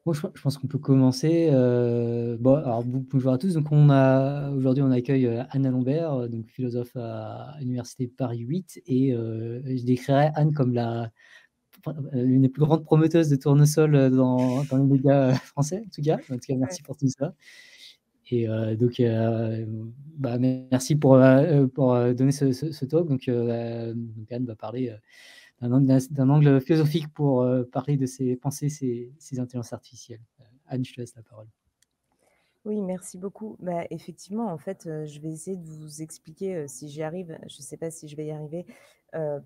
Bon, je pense qu'on peut commencer, bon, alors bonjour à tous. Donc aujourd'hui, on accueille, Anne Lambert, donc philosophe à l'université Paris 8 et je décrirais Anne comme l'une des plus grandes prometteuses de tournesol, dans les médias, français, en tout cas. En tout cas, Ouais. merci pour tout ça et bah, merci pour, donner ce talk. Donc Anne va parler, d'un angle philosophique pour, parler de ses pensées, ses intelligences artificielles. Anne, je te laisse la parole. Oui, merci beaucoup. Bah, effectivement, en fait, je vais essayer de vous expliquer, si j'y arrive, je ne sais pas si je vais y arriver,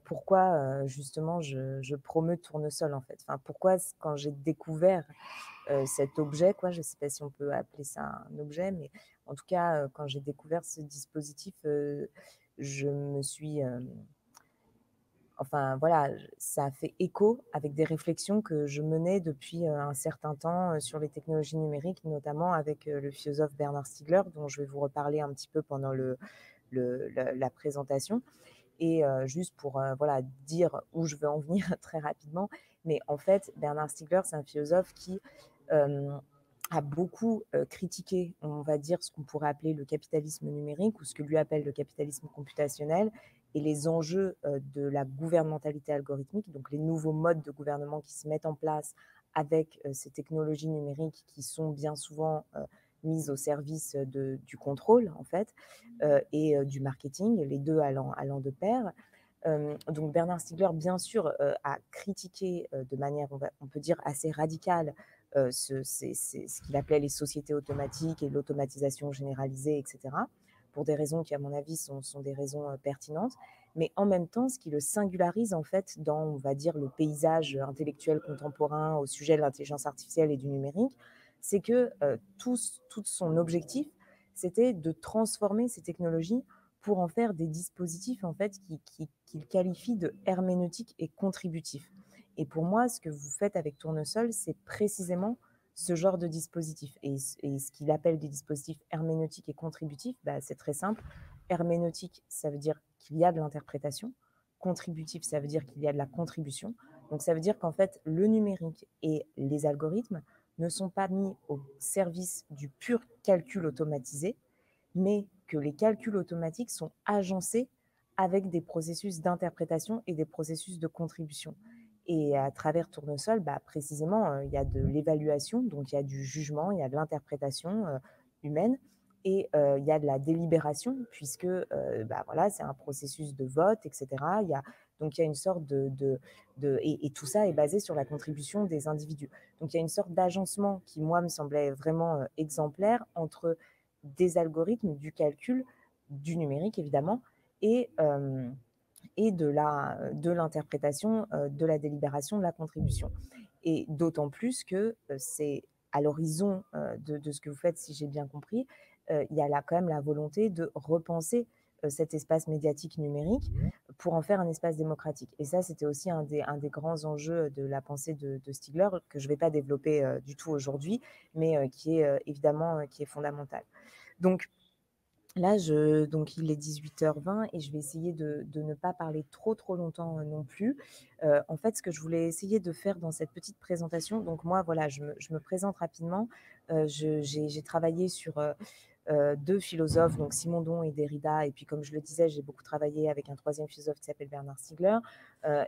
pourquoi, justement je promeus Tournesol, en fait. Enfin, pourquoi quand j'ai découvert, cet objet, quoi, je ne sais pas si on peut appeler ça un objet, mais en tout cas, quand j'ai découvert ce dispositif, je me suis, enfin voilà, ça a fait écho avec des réflexions que je menais depuis un certain temps sur les technologies numériques, notamment avec le philosophe Bernard Stiegler, dont je vais vous reparler un petit peu pendant la présentation. Et juste pour voilà, dire où je veux en venir très rapidement, mais en fait, Bernard Stiegler, c'est un philosophe qui euh, a beaucoup critiqué, on va dire, ce qu'on pourrait appeler le capitalisme numérique ou ce que lui appelle le capitalisme computationnel et les enjeux de la gouvernementalité algorithmique, donc les nouveaux modes de gouvernement qui se mettent en place avec ces technologies numériques qui sont bien souvent mises au service du contrôle, en fait, et du marketing, les deux allant de pair. Donc Bernard Stiegler, bien sûr, a critiqué de manière, on peut dire, assez radicale ce qu'il appelait les sociétés automatiques et l'automatisation généralisée, etc., pour des raisons qui, à mon avis, sont des raisons pertinentes. Mais en même temps, ce qui le singularise, en fait, dans, on va dire, le paysage intellectuel contemporain au sujet de l'intelligence artificielle et du numérique, c'est que tout son objectif, c'était de transformer ces technologies pour en faire des dispositifs en fait qu'il qualifie de herméneutiques et contributifs. Et pour moi, ce que vous faites avec Tournesol, c'est précisément ce genre de dispositif. Et ce qu'il appelle des dispositifs herméneutiques et contributifs, bah, c'est très simple. Herméneutique, ça veut dire qu'il y a de l'interprétation. Contributif, ça veut dire qu'il y a de la contribution. Donc ça veut dire qu'en fait, le numérique et les algorithmes ne sont pas mis au service du pur calcul automatisé, mais que les calculs automatiques sont agencés avec des processus d'interprétation et des processus de contribution. Et à travers Tournesol, bah, précisément, il y a de l'évaluation, donc il y a du jugement, il y a de l'interprétation humaine, et il y a de la délibération, puisque bah, voilà, c'est un processus de vote, etc. Donc il y a une sorte et tout ça est basé sur la contribution des individus. Donc il y a une sorte d'agencement qui, moi, me semblait vraiment exemplaire entre des algorithmes, du calcul, du numérique évidemment, et, euh, et de l'interprétation, de la délibération, de la contribution. Et d'autant plus que c'est à l'horizon de ce que vous faites, si j'ai bien compris, il y a là quand même la volonté de repenser cet espace médiatique numérique pour en faire un espace démocratique. Et ça, c'était aussi un des grands enjeux de la pensée de Stigler, que je ne vais pas développer du tout aujourd'hui, mais qui est évidemment qui est fondamental. Donc là, donc il est 18h20 et je vais essayer de ne pas parler trop longtemps non plus. En fait, ce que je voulais essayer de faire dans cette petite présentation, donc moi, voilà, je me présente rapidement. J'ai travaillé sur deux philosophes, donc Simondon et Derrida. Et puis, comme je le disais, j'ai beaucoup travaillé avec un troisième philosophe qui s'appelle Bernard Stiegler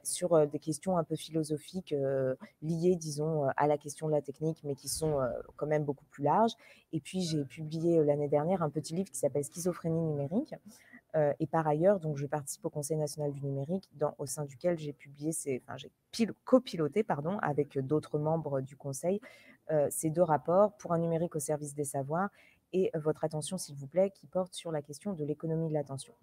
sur des questions un peu philosophiques liées, disons, à la question de la technique, mais qui sont quand même beaucoup plus larges. Et puis, j'ai publié l'année dernière un petit livre qui s'appelle Schizophrénie numérique. Et par ailleurs, donc, je participe au Conseil national du numérique, au sein duquel j'ai publié, enfin, j'ai copiloté, pardon, avec d'autres membres du Conseil, ces deux rapports pour un numérique au service des savoirs et votre attention, s'il vous plaît, qui porte sur la question de l'économie de l'attention.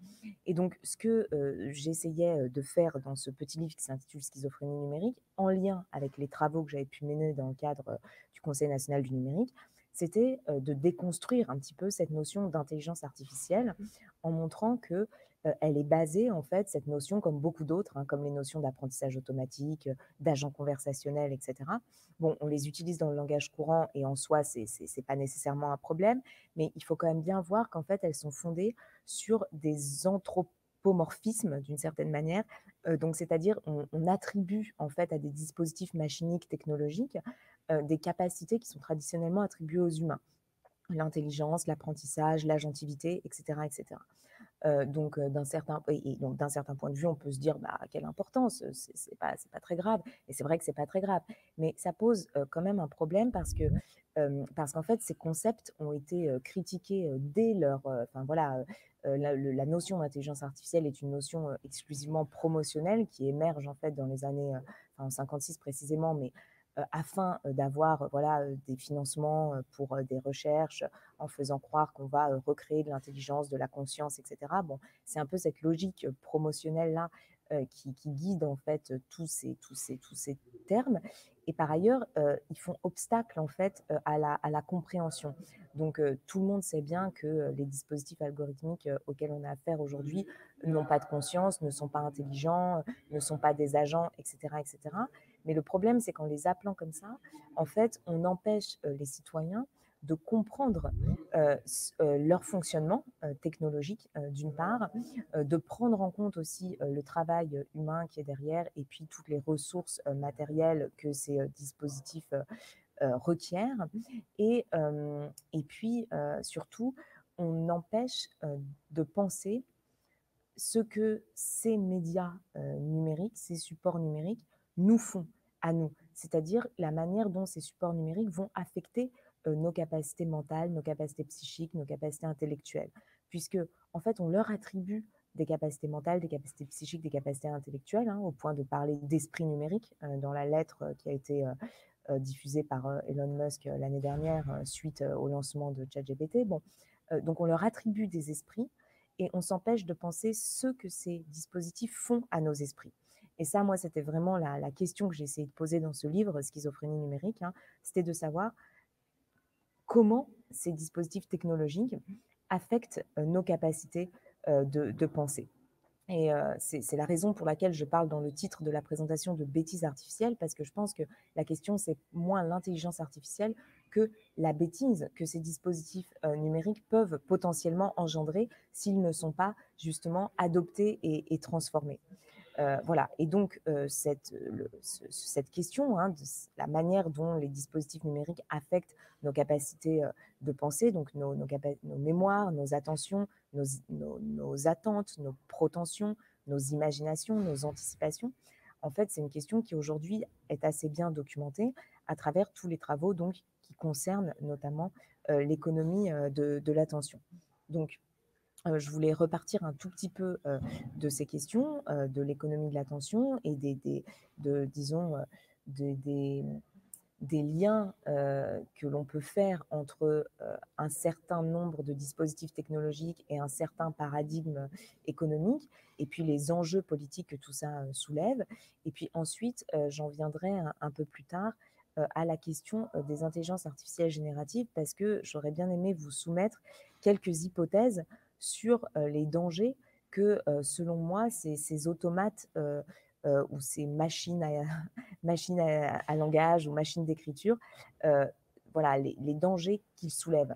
Et donc, ce que j'essayais de faire dans ce petit livre qui s'intitule Schizophrénie numérique, en lien avec les travaux que j'avais pu mener dans le cadre du Conseil national du numérique, c'était de déconstruire un petit peu cette notion d'intelligence artificielle en montrant que elle est basée, en fait, cette notion, comme beaucoup d'autres, hein, comme les notions d'apprentissage automatique, d'agent conversationnel, etc. Bon, on les utilise dans le langage courant et en soi, c'est pas nécessairement un problème, mais il faut quand même bien voir qu'en fait, elles sont fondées sur des anthropomorphismes d'une certaine manière. Donc, c'est-à-dire, on attribue en fait à des dispositifs machiniques technologiques des capacités qui sont traditionnellement attribuées aux humains. L'intelligence, l'apprentissage, l'agentivité, et cetera, et cetera. Donc d'un certain point de vue, on peut se dire: «Bah, quelle importance, c'est pas très grave» et c'est vrai que c'est pas très grave. Mais ça pose, quand même un problème parce qu'en fait, ces concepts ont été, critiqués, dès leur, enfin voilà, la notion d'intelligence artificielle est une notion, exclusivement promotionnelle qui émerge en fait dans les années, enfin en 56 précisément, mais afin, d'avoir, voilà, des financements, pour, des recherches, en faisant croire qu'on va, recréer de l'intelligence, de la conscience et cetera. Bon, c'est un peu cette logique, promotionnelle-là, qui guide en fait, tous ces termes et par ailleurs, ils font obstacle en fait, à la compréhension. Donc tout le monde sait bien que, les dispositifs algorithmiques, auxquels on a affaire aujourd'hui n'ont pas de conscience, ne sont pas intelligents, ne sont pas des agents et cetera et cetera. Mais le problème, c'est qu'en les appelant comme ça, en fait, on empêche, les citoyens de comprendre leur fonctionnement technologique d'une part, de prendre en compte aussi le travail humain qui est derrière et puis toutes les ressources matérielles que ces dispositifs requièrent. Et puis surtout, on empêche de penser ce que ces médias numériques, ces supports numériques nous font à nous, c'est-à-dire la manière dont ces supports numériques vont affecter nos capacités mentales, nos capacités psychiques, nos capacités intellectuelles. Puisque, en fait, on leur attribue des capacités mentales, des capacités psychiques, des capacités intellectuelles, hein, au point de parler d'esprit numérique dans la lettre qui a été diffusée par Elon Musk l'année dernière suite au lancement de ChatGPT. Bon, donc on leur attribue des esprits et on s'empêche de penser ce que ces dispositifs font à nos esprits. Et ça, moi, c'était vraiment la question que j'ai essayé de poser dans ce livre, Schizophrénie numérique, hein, c'était de savoir comment ces dispositifs technologiques affectent nos capacités de penser. Et c'est la raison pour laquelle je parle dans le titre de la présentation de bêtises artificielles, parce que je pense que la question, c'est moins l'intelligence artificielle que la bêtise que ces dispositifs numériques peuvent potentiellement engendrer s'ils ne sont pas justement adoptés et transformés. Voilà. Et donc, cette question hein, de la manière dont les dispositifs numériques affectent nos capacités de penser, donc nos mémoires, nos attentions, nos attentes, nos protensions, nos imaginations, nos anticipations, en fait, c'est une question qui aujourd'hui est assez bien documentée à travers tous les travaux donc, qui concernent notamment l'économie de l'attention. Donc, je voulais repartir un tout petit peu de ces questions, de l'économie de l'attention et disons, des liens que l'on peut faire entre un certain nombre de dispositifs technologiques et un certain paradigme économique, et puis les enjeux politiques que tout ça soulève. Et puis ensuite, j'en viendrai un peu plus tard à la question des intelligences artificielles génératives, parce que j'aurais bien aimé vous soumettre quelques hypothèses sur les dangers que, selon moi, ces automates ou ces machines à langage ou machines d'écriture, voilà, les dangers qu'ils soulèvent.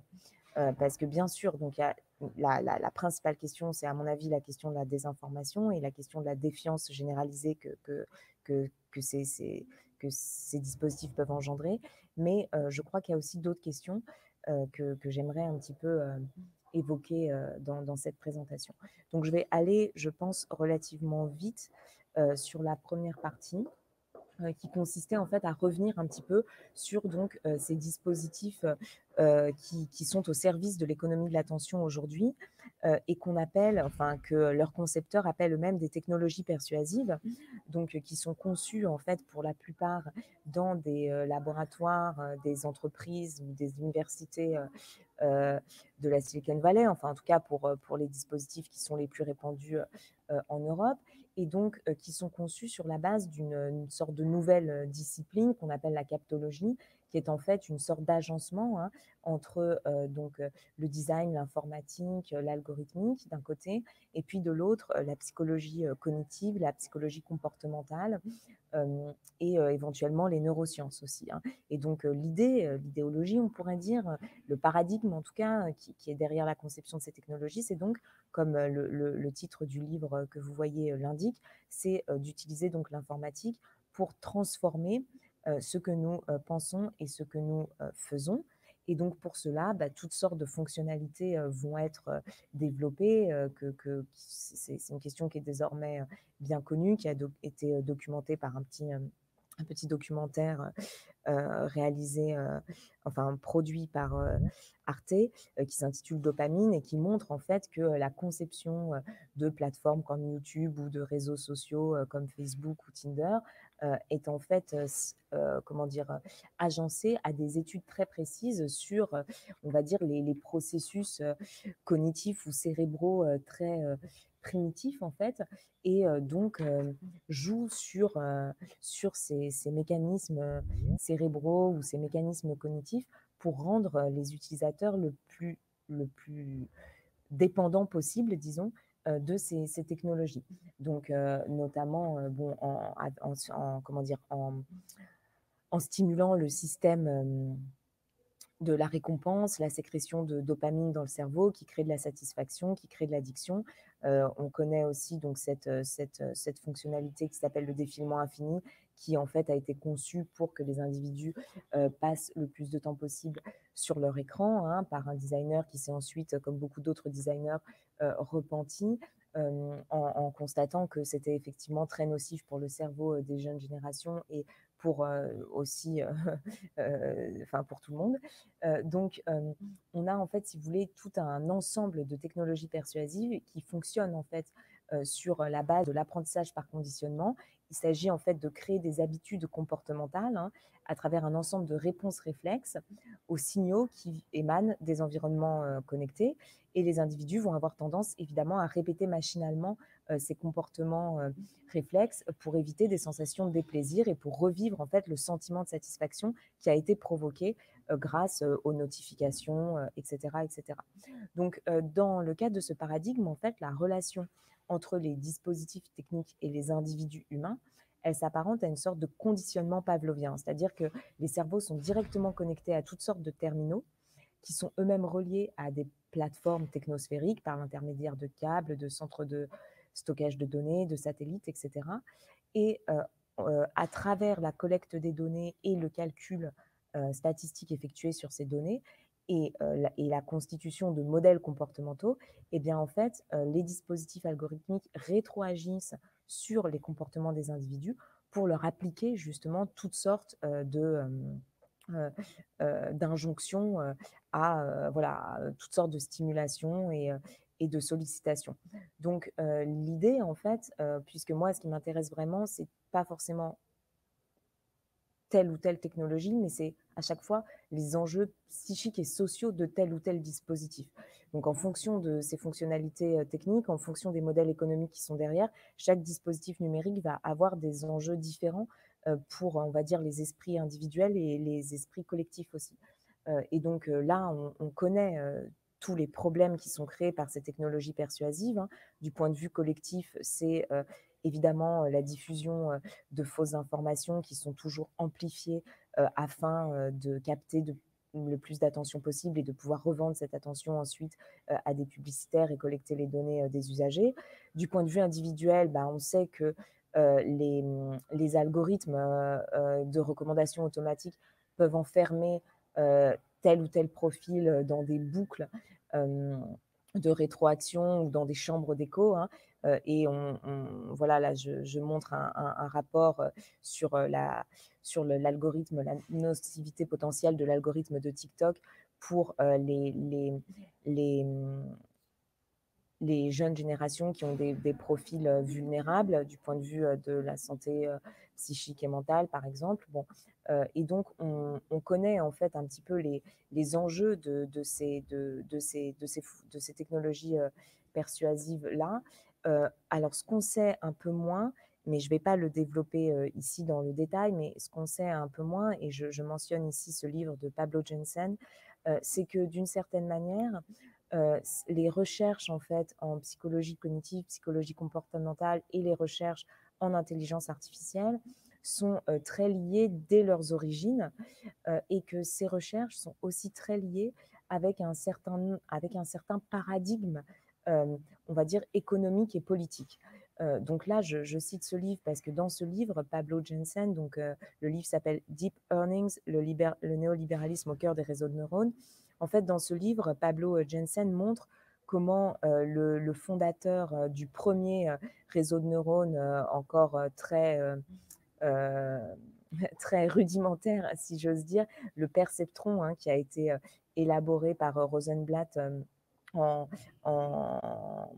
Parce que bien sûr, donc il y a la principale question, c'est à mon avis la question de la désinformation et la question de la défiance généralisée que ces dispositifs peuvent engendrer. Mais je crois qu'il y a aussi d'autres questions que j'aimerais un petit peu évoquer dans cette présentation. Donc je vais aller, je pense, relativement vite sur la première partie qui consistait en fait à revenir un petit peu sur donc ces dispositifs qui sont au service de l'économie de l'attention aujourd'hui et qu'on appelle, enfin que leurs concepteurs appellent eux-mêmes des technologies persuasives, donc qui sont conçues en fait pour la plupart dans des laboratoires, des entreprises ou des universités de la Silicon Valley, enfin en tout cas pour les dispositifs qui sont les plus répandus en Europe, et donc qui sont conçus sur la base d'une sorte de nouvelle discipline qu'on appelle la captologie, qui est en fait une sorte d'agencement hein, entre le design, l'informatique, l'algorithmique d'un côté, et puis de l'autre la psychologie cognitive, la psychologie comportementale, et éventuellement les neurosciences aussi. Hein. Et donc l'idéologie, on pourrait dire, le paradigme en tout cas qui est derrière la conception de ces technologies, c'est donc, comme le titre du livre que vous voyez l'indique, c'est d'utiliser donc l'informatique pour transformer ce que nous, pensons et ce que nous, faisons. Et donc pour cela, bah, toutes sortes de fonctionnalités, vont être, développées, c'est une question qui est désormais, bien connue, qui a été, documentée par un petit documentaire, réalisé, enfin produit par, Arte, qui s'intitule Dopamine et qui montre en fait que, la conception, de plateformes comme YouTube ou de réseaux sociaux, comme Facebook ou Tinder, est en fait, comment dire? Agencée à des études très précises sur, on va dire les processus, cognitifs ou cérébraux, très, primitifs en fait et donc joue sur ces mécanismes, cérébraux ou ces mécanismes cognitifs pour rendre, les utilisateurs le plus dépendants possible, disons, de ces technologies. Donc notamment, bon, en comment dire? En stimulant le système, de la récompense, la sécrétion de dopamine dans le cerveau qui crée de la satisfaction, qui crée de l'addiction. On connaît aussi donc cette fonctionnalité qui s'appelle le défilement infini, qui en fait a été conçue pour que les individus, passent le plus de temps possible sur leur écran, hein, par un designer qui s'est ensuite, comme beaucoup d'autres designers, repenti, en constatant que c'était effectivement très nocif pour le cerveau, des jeunes générations et pour, aussi, enfin pour tout le monde. Donc, on a en fait, si vous voulez, tout un ensemble de technologies persuasives qui fonctionnent en fait sur la base de l'apprentissage par conditionnement. Il s'agit en fait de créer des habitudes comportementales, hein, à travers un ensemble de réponses réflexes aux signaux qui émanent des environnements connectés. Et les individus vont avoir tendance évidemment à répéter machinalement ces comportements réflexes pour éviter des sensations de déplaisir et pour revivre en fait le sentiment de satisfaction qui a été provoqué grâce aux notifications, etc., etc. Donc, dans le cadre de ce paradigme, en fait, la relation entre les dispositifs techniques et les individus humains, elle s'apparente à une sorte de conditionnement pavlovien, c'est-à-dire que les cerveaux sont directement connectés à toutes sortes de terminaux qui sont eux-mêmes reliés à des plateformes technosphériques par l'intermédiaire de câbles, de centres de stockage de données, de satellites, etc. Et à travers la collecte des données et le calcul statistique effectué sur ces données et la constitution de modèles comportementaux, eh bien en fait, les dispositifs algorithmiques rétroagissent sur les comportements des individus pour leur appliquer justement toutes sortes d'injonctions à voilà, toutes sortes de stimulations et de sollicitations. Donc, l'idée, en fait, puisque moi, ce qui m'intéresse vraiment, c'est pas forcément telle ou telle technologie, mais c'est à chaque fois les enjeux psychiques et sociaux de tel ou tel dispositif. Donc, en fonction de ces fonctionnalités techniques, en fonction des modèles économiques qui sont derrière, chaque dispositif numérique va avoir des enjeux différents pour, on va dire, les esprits individuels et les esprits collectifs aussi. Et donc là, on connaît tous les problèmes qui sont créés par ces technologies persuasives, hein. Du point de vue collectif, c'est évidemment la diffusion de fausses informations qui sont toujours amplifiées afin de capter le plus d'attention possible et de pouvoir revendre cette attention ensuite à des publicitaires et collecter les données des usagers. Du point de vue individuel, bah, on sait que les algorithmes de recommandation automatique peuvent enfermer tel ou tel profil dans des boucles de rétroaction ou dans des chambres d'écho, hein, et voilà, là, je montre un rapport sur l'algorithme, la nocivité potentielle de l'algorithme de TikTok pour les, les jeunes générations qui ont des profils vulnérables du point de vue de la santé psychique et mentale, par exemple. Bon, et donc, on connaît en fait un petit peu les enjeux de ces technologies persuasives-là. Alors, ce qu'on sait un peu moins, mais je ne vais pas le développer ici dans le détail, mais ce qu'on sait un peu moins, et je mentionne ici ce livre de Pablo Jensen, c'est que d'une certaine manière, les recherches en fait en psychologie cognitive, psychologie comportementale et les recherches en intelligence artificielle sont très liées dès leurs origines et que ces recherches sont aussi très liées avec un certain paradigme, on va dire économique et politique. Donc là, je cite ce livre parce que dans ce livre, Pablo Jensen, donc le livre s'appelle Deep Earnings, le néolibéralisme au cœur des réseaux de neurones. En fait, dans ce livre, Pablo Jensen montre comment le fondateur du premier réseau de neurones encore euh, très rudimentaire, si j'ose dire, le perceptron, hein, qui a été élaboré par Rosenblatt en, en,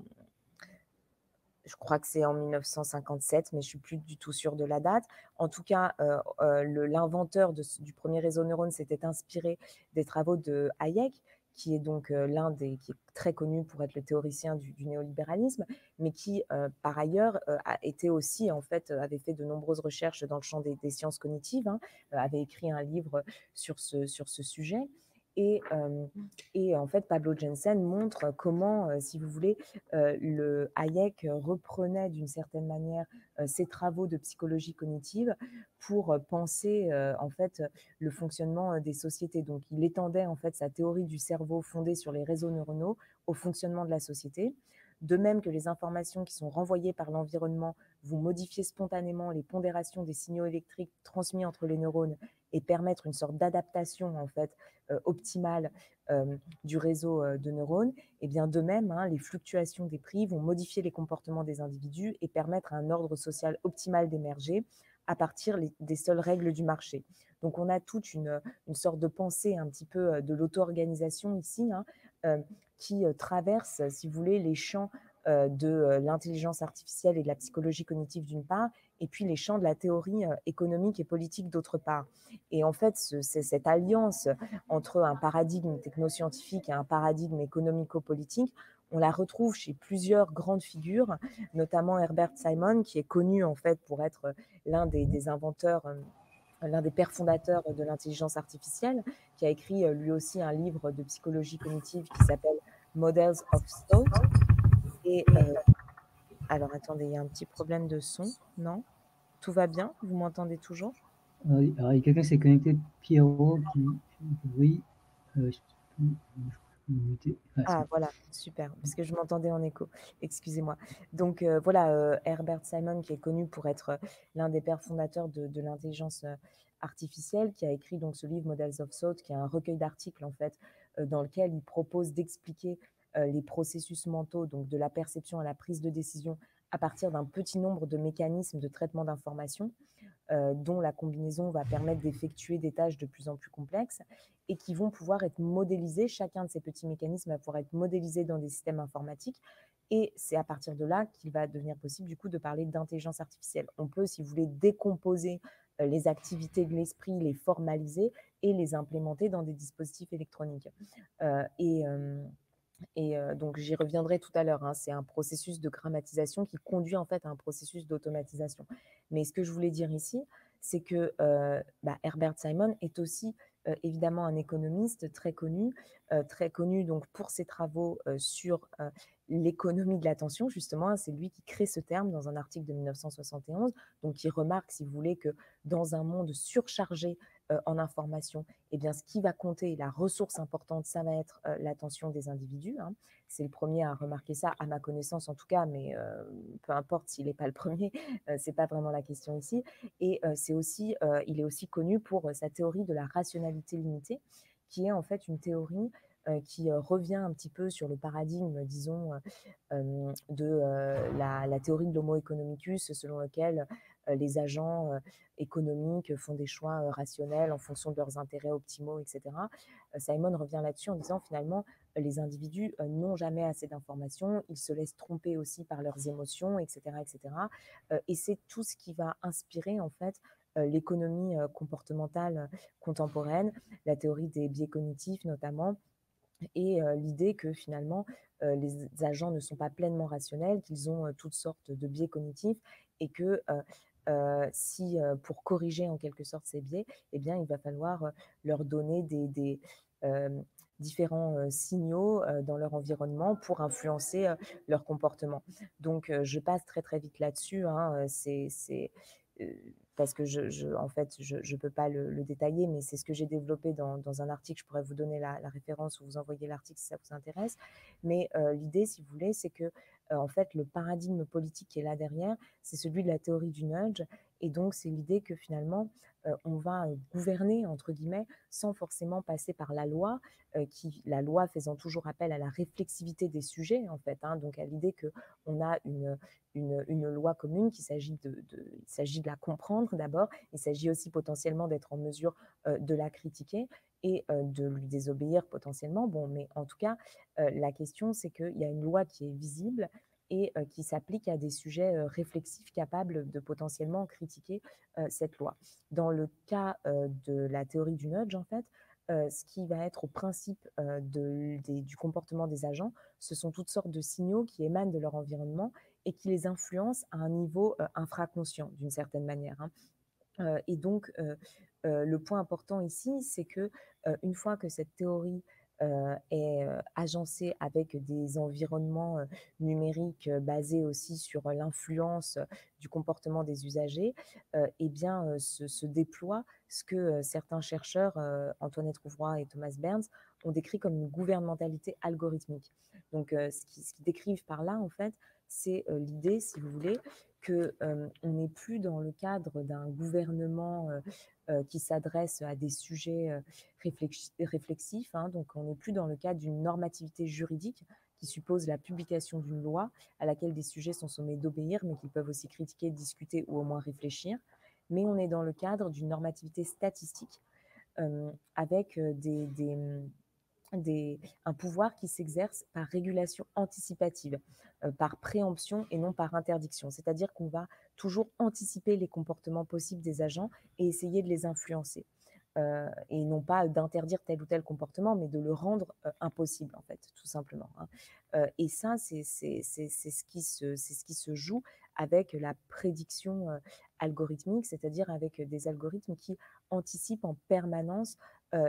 je crois que c'est en 1957, mais je suis plus du tout sûre de la date. En tout cas, l'inventeur du premier réseau neurone s'était inspiré des travaux de Hayek, qui est donc qui est très connu pour être le théoricien du néolibéralisme, mais qui, par ailleurs, a été aussi, en fait, avait fait de nombreuses recherches dans le champ des sciences cognitives, hein, avait écrit un livre sur ce sujet. Et, et en fait, Pablo Jensen montre comment, si vous voulez, le Hayek reprenait d'une certaine manière ses travaux de psychologie cognitive pour penser en fait le fonctionnement des sociétés. Donc, il étendait en fait sa théorie du cerveau fondée sur les réseaux neuronaux au fonctionnement de la société. De même que les informations qui sont renvoyées par l'environnement vont modifier spontanément les pondérations des signaux électriques transmis entre les neurones et permettre une sorte d'adaptation en fait optimale du réseau de neurones, et bien de même, hein, les fluctuations des prix vont modifier les comportements des individus et permettre à un ordre social optimal d'émerger à partir des seules règles du marché. Donc on a toute une sorte de pensée un petit peu de l'auto-organisation ici, hein, qui traverse, si vous voulez, les champs de l'intelligence artificielle et de la psychologie cognitive d'une part, et puis les champs de la théorie économique et politique d'autre part. Et en fait, c'est cette alliance entre un paradigme technoscientifique et un paradigme économico-politique, on la retrouve chez plusieurs grandes figures, notamment Herbert Simon, qui est connu en fait pour être l'un des inventeurs, l'un des pères fondateurs de l'intelligence artificielle, qui a écrit lui aussi un livre de psychologie cognitive qui s'appelle Models of Thought. Et alors attendez, il y a un petit problème de son, non? Tout va bien? Vous m'entendez toujours? Oui, alors il y a quelqu'un qui s'est connecté, Pierrot, qui fait du bruit. Je peux muter. Ouais, c'est Ah bon. voilà, super, parce que je m'entendais en écho, excusez-moi. Donc voilà, Herbert Simon, qui est connu pour être l'un des pères fondateurs de l'intelligence artificielle, qui a écrit donc ce livre Models of Thought, qui est un recueil d'articles en fait, dans lequel il propose d'expliquer les processus mentaux, donc de la perception à la prise de décision, à partir d'un petit nombre de mécanismes de traitement d'information dont la combinaison va permettre d'effectuer des tâches de plus en plus complexes et qui vont pouvoir être modélisés. Chacun de ces petits mécanismes va pouvoir être modélisé dans des systèmes informatiques. Et c'est à partir de là qu'il va devenir possible du coup de parler d'intelligence artificielle. On peut, si vous voulez, décomposer les activités de l'esprit, les formaliser et les implémenter dans des dispositifs électroniques. Euh, et, euh, donc, j'y reviendrai tout à l'heure, hein. C'est un processus de grammatisation qui conduit en fait à un processus d'automatisation. Mais ce que je voulais dire ici, c'est que Herbert Simon est aussi évidemment un économiste très connu donc pour ses travaux sur l'économie de l'attention, justement, hein. C'est lui qui crée ce terme dans un article de 1971, donc il remarque, si vous voulez, que dans un monde surchargé en information, eh bien, ce qui va compter, la ressource importante, ça va être l'attention des individus, hein. C'est le premier à remarquer ça, à ma connaissance en tout cas, mais peu importe s'il n'est pas le premier, c'est pas vraiment la question ici. Et c'est aussi, il est aussi connu pour sa théorie de la rationalité limitée, qui est en fait une théorie qui revient un petit peu sur le paradigme, disons, de la théorie de l'homo economicus, selon lequel les agents économiques font des choix rationnels en fonction de leurs intérêts optimaux, etc. Simon revient là-dessus en disant finalement, les individus n'ont jamais assez d'informations, ils se laissent tromper aussi par leurs émotions, etc. etc. Et c'est tout ce qui va inspirer en fait l'économie comportementale contemporaine, la théorie des biais cognitifs notamment, et l'idée que finalement les agents ne sont pas pleinement rationnels, qu'ils ont toutes sortes de biais cognitifs et que si pour corriger en quelque sorte ces biais, eh bien il va falloir leur donner des différents signaux dans leur environnement pour influencer leur comportement. Donc je passe très très vite là-dessus, hein, parce que en fait, je peux pas le détailler, mais c'est ce que j'ai développé dans un article. Je pourrais vous donner la référence ou vous envoyer l'article si ça vous intéresse. Mais l'idée, si vous voulez, c'est que, en fait, le paradigme politique qui est là derrière, c'est celui de la théorie du nudge, et donc c'est l'idée que finalement, on va, «gouverner» entre guillemets, sans forcément passer par la loi, la loi faisant toujours appel à la réflexivité des sujets, en fait, hein, donc à l'idée qu'on a une loi commune, il s'agit de la comprendre d'abord, il s'agit aussi potentiellement d'être en mesure de la critiquer et de lui désobéir potentiellement. Bon, mais en tout cas, la question, c'est qu'il y a une loi qui est visible et qui s'applique à des sujets réflexifs capables de potentiellement critiquer cette loi. Dans le cas de la théorie du nudge, en fait, ce qui va être au principe du comportement des agents, ce sont toutes sortes de signaux qui émanent de leur environnement et qui les influencent à un niveau infraconscient d'une certaine manière, hein. Et donc, le point important ici, c'est que une fois que cette théorie est agencée avec des environnements numériques basés aussi sur l'influence du comportement des usagers, eh bien, se déploie ce que certains chercheurs, Antoinette Rouvroy et Thomas Berns, ont décrit comme une gouvernementalité algorithmique. Donc, ce qu'ils décrivent par là, en fait, c'est l'idée, si vous voulez, que on n'est plus dans le cadre d'un gouvernement qui s'adresse à des sujets réflexifs, hein, donc on n'est plus dans le cadre d'une normativité juridique qui suppose la publication d'une loi à laquelle des sujets sont sommés d'obéir, mais qu'ils peuvent aussi critiquer, discuter ou au moins réfléchir. Mais on est dans le cadre d'une normativité statistique avec un pouvoir qui s'exerce par régulation anticipative, par préemption et non par interdiction. C'est-à-dire qu'on va toujours anticiper les comportements possibles des agents et essayer de les influencer. Et non pas d'interdire tel ou tel comportement, mais de le rendre impossible, en fait, tout simplement, hein. Et ça, c'est ce qui se joue avec la prédiction algorithmique, c'est-à-dire avec des algorithmes qui anticipent en permanence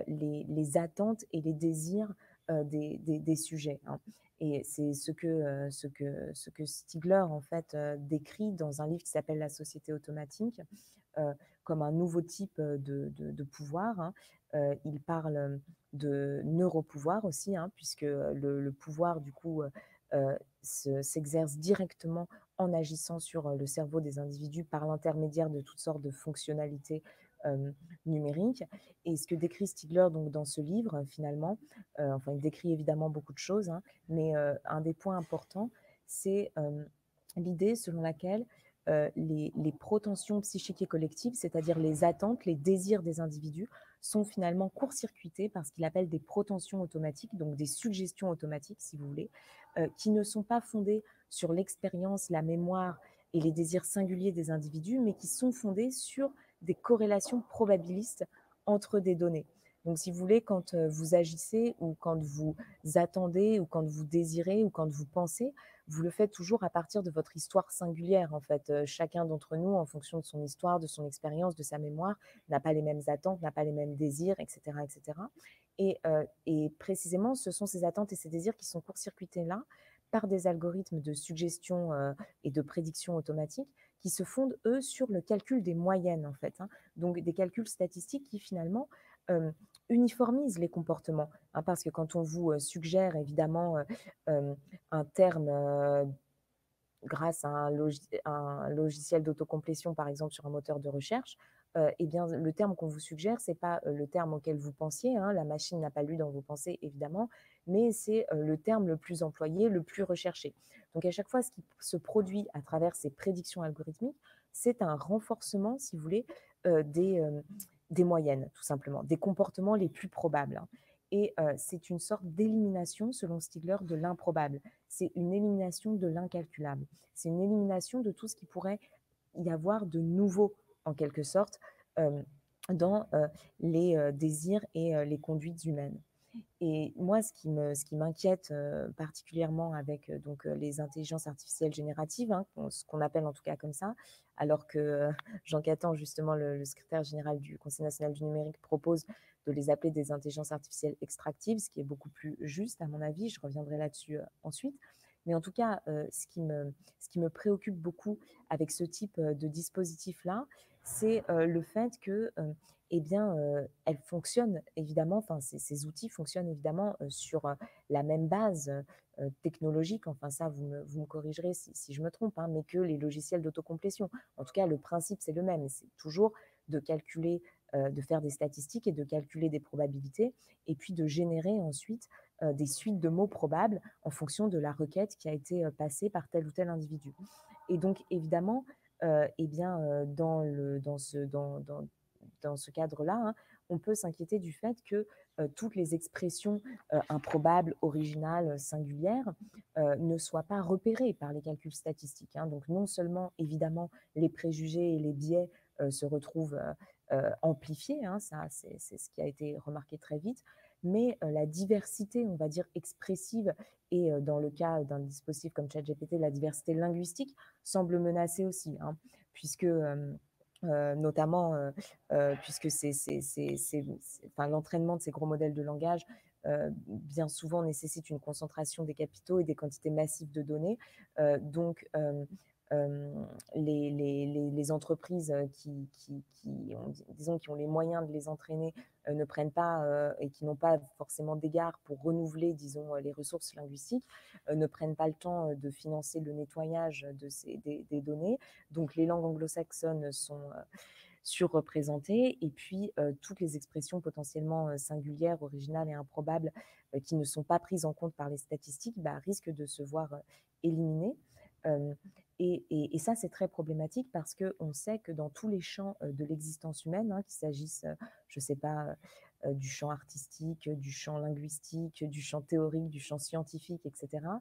les attentes et les désirs des sujets, hein. Et c'est ce que Stigler, en fait, décrit dans un livre qui s'appelle La société automatique, euh, comme un nouveau type de pouvoir, hein. Il parle de neuropouvoir aussi, hein, puisque le pouvoir, du coup, s'exerce directement en agissant sur le cerveau des individus par l'intermédiaire de toutes sortes de fonctionnalités euh, numériques. Et ce que décrit Stigler donc, dans ce livre, finalement, enfin, il décrit évidemment beaucoup de choses, hein, mais un des points importants, c'est l'idée selon laquelle les protensions psychiques et collectives, c'est-à-dire les attentes, les désirs des individus, sont finalement court-circuités par ce qu'il appelle des protensions automatiques, donc des suggestions automatiques, si vous voulez, qui ne sont pas fondées sur l'expérience, la mémoire et les désirs singuliers des individus, mais qui sont fondées sur des corrélations probabilistes entre des données. Donc, si vous voulez, quand vous agissez ou quand vous attendez ou quand vous désirez ou quand vous pensez, vous le faites toujours à partir de votre histoire singulière, en fait. Chacun d'entre nous, en fonction de son histoire, de son expérience, de sa mémoire, n'a pas les mêmes attentes, n'a pas les mêmes désirs, etc., etc. Et précisément, ce sont ces attentes et ces désirs qui sont court-circuités là par des algorithmes de suggestion et de prédiction automatique qui se fondent, eux, sur le calcul des moyennes, en fait, hein. Donc, des calculs statistiques qui, finalement, euh, uniformisent les comportements, hein, parce que quand on vous suggère, évidemment, euh, un terme grâce à un logiciel d'autocomplétion, par exemple sur un moteur de recherche, eh bien, le terme qu'on vous suggère, ce n'est pas le terme auquel vous pensiez, hein, la machine n'a pas lu dans vos pensées, évidemment, mais c'est le terme le plus employé, le plus recherché. Donc, à chaque fois, ce qui se produit à travers ces prédictions algorithmiques, c'est un renforcement, si vous voulez, des moyennes, tout simplement, des comportements les plus probables, hein. Et c'est une sorte d'élimination, selon Stigler, de l'improbable. C'est une élimination de l'incalculable. C'est une élimination de tout ce qui pourrait y avoir de nouveau, en quelque sorte, euh, dans les désirs et les conduites humaines. Et moi, ce qui m'inquiète particulièrement avec donc, les intelligences artificielles génératives, hein, ce qu'on appelle en tout cas comme ça, alors que Jean Catan, justement le secrétaire général du Conseil national du numérique, propose de les appeler des intelligences artificielles extractives, ce qui est beaucoup plus juste à mon avis, je reviendrai là-dessus ensuite. Mais en tout cas, ce qui me préoccupe beaucoup avec ce type, de dispositif-là, c'est, le fait que, eh bien, elles fonctionnent évidemment, enfin ces outils fonctionnent évidemment, sur, la même base, technologique, enfin ça vous me corrigerez si je me trompe, hein, mais que les logiciels d'autocomplétion. En tout cas, le principe c'est le même, c'est toujours de calculer, de faire des statistiques et de calculer des probabilités et puis de générer ensuite, des suites de mots probables en fonction de la requête qui a été, passée par tel ou tel individu. Et donc évidemment, eh bien, dans ce cadre-là, hein, on peut s'inquiéter du fait que, toutes les expressions, improbables, originales, singulières, ne soient pas repérées par les calculs statistiques, hein. Donc non seulement évidemment les préjugés et les biais, se retrouvent, amplifiés, hein, ça c'est ce qui a été remarqué très vite, mais, la diversité, on va dire expressive et dans le cas d'un dispositif comme ChatGPT, la diversité linguistique semble menacée aussi, hein, puisque, notamment, puisque enfin, l'entraînement de ces gros modèles de langage, bien souvent nécessite une concentration des capitaux et des quantités massives de données. Donc, les entreprises, qui ont disons qui ont les moyens de les entraîner, ne prennent pas, et qui n'ont pas forcément d'égard pour renouveler, disons, les ressources linguistiques, ne prennent pas le temps, de financer le nettoyage de ces des données. Donc les langues anglo-saxonnes sont, surreprésentées et puis, toutes les expressions potentiellement, singulières, originales et improbables, qui ne sont pas prises en compte par les statistiques, bah, risquent de se voir, éliminées. Hem et ça, c'est très problématique parce qu'on sait que dans tous les champs, de l'existence humaine, hein, qu'il s'agisse, je ne sais pas, du champ artistique, du champ linguistique, du champ théorique, du champ scientifique et cetera,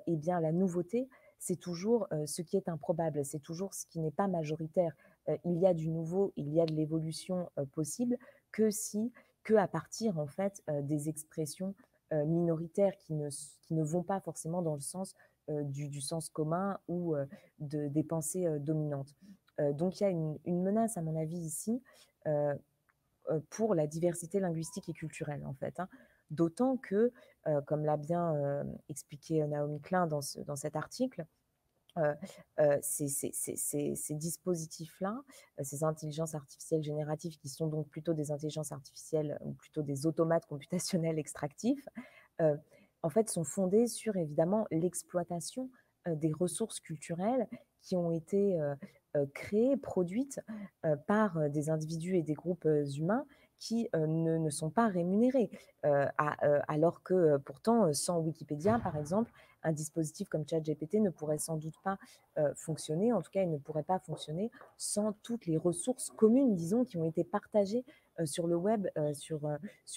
et bien la nouveauté, c'est toujours, ce qui est improbable, c'est toujours ce qui n'est pas majoritaire. Il y a du nouveau, il y a de l'évolution, possible que si que à partir en fait, des expressions, minoritaires qui ne vont pas forcément dans le sens, du sens commun ou, des pensées, dominantes. Donc il y a une menace à mon avis ici, heu pour la diversité linguistique et culturelle, en fait, hein. D'autant que, comme l'a bien, expliqué, Naomi Klein dans cet article, heu ces dispositifs-là, ces intelligences artificielles génératives qui sont donc plutôt des intelligences artificielles ou plutôt des automates computationnels extractifs, heu, en fait, sont fondés sur évidemment l'exploitation, des ressources culturelles qui ont été, créées, produites, par, des individus et des groupes, humains qui, ne sont pas rémunérés. Alors que, pourtant, sans Wikipédia, par exemple, un dispositif comme ChatGPT ne pourrait sans doute pas, fonctionner. En tout cas, il ne pourrait pas fonctionner sans toutes les ressources communes, disons, qui ont été partagées, sur le web, sur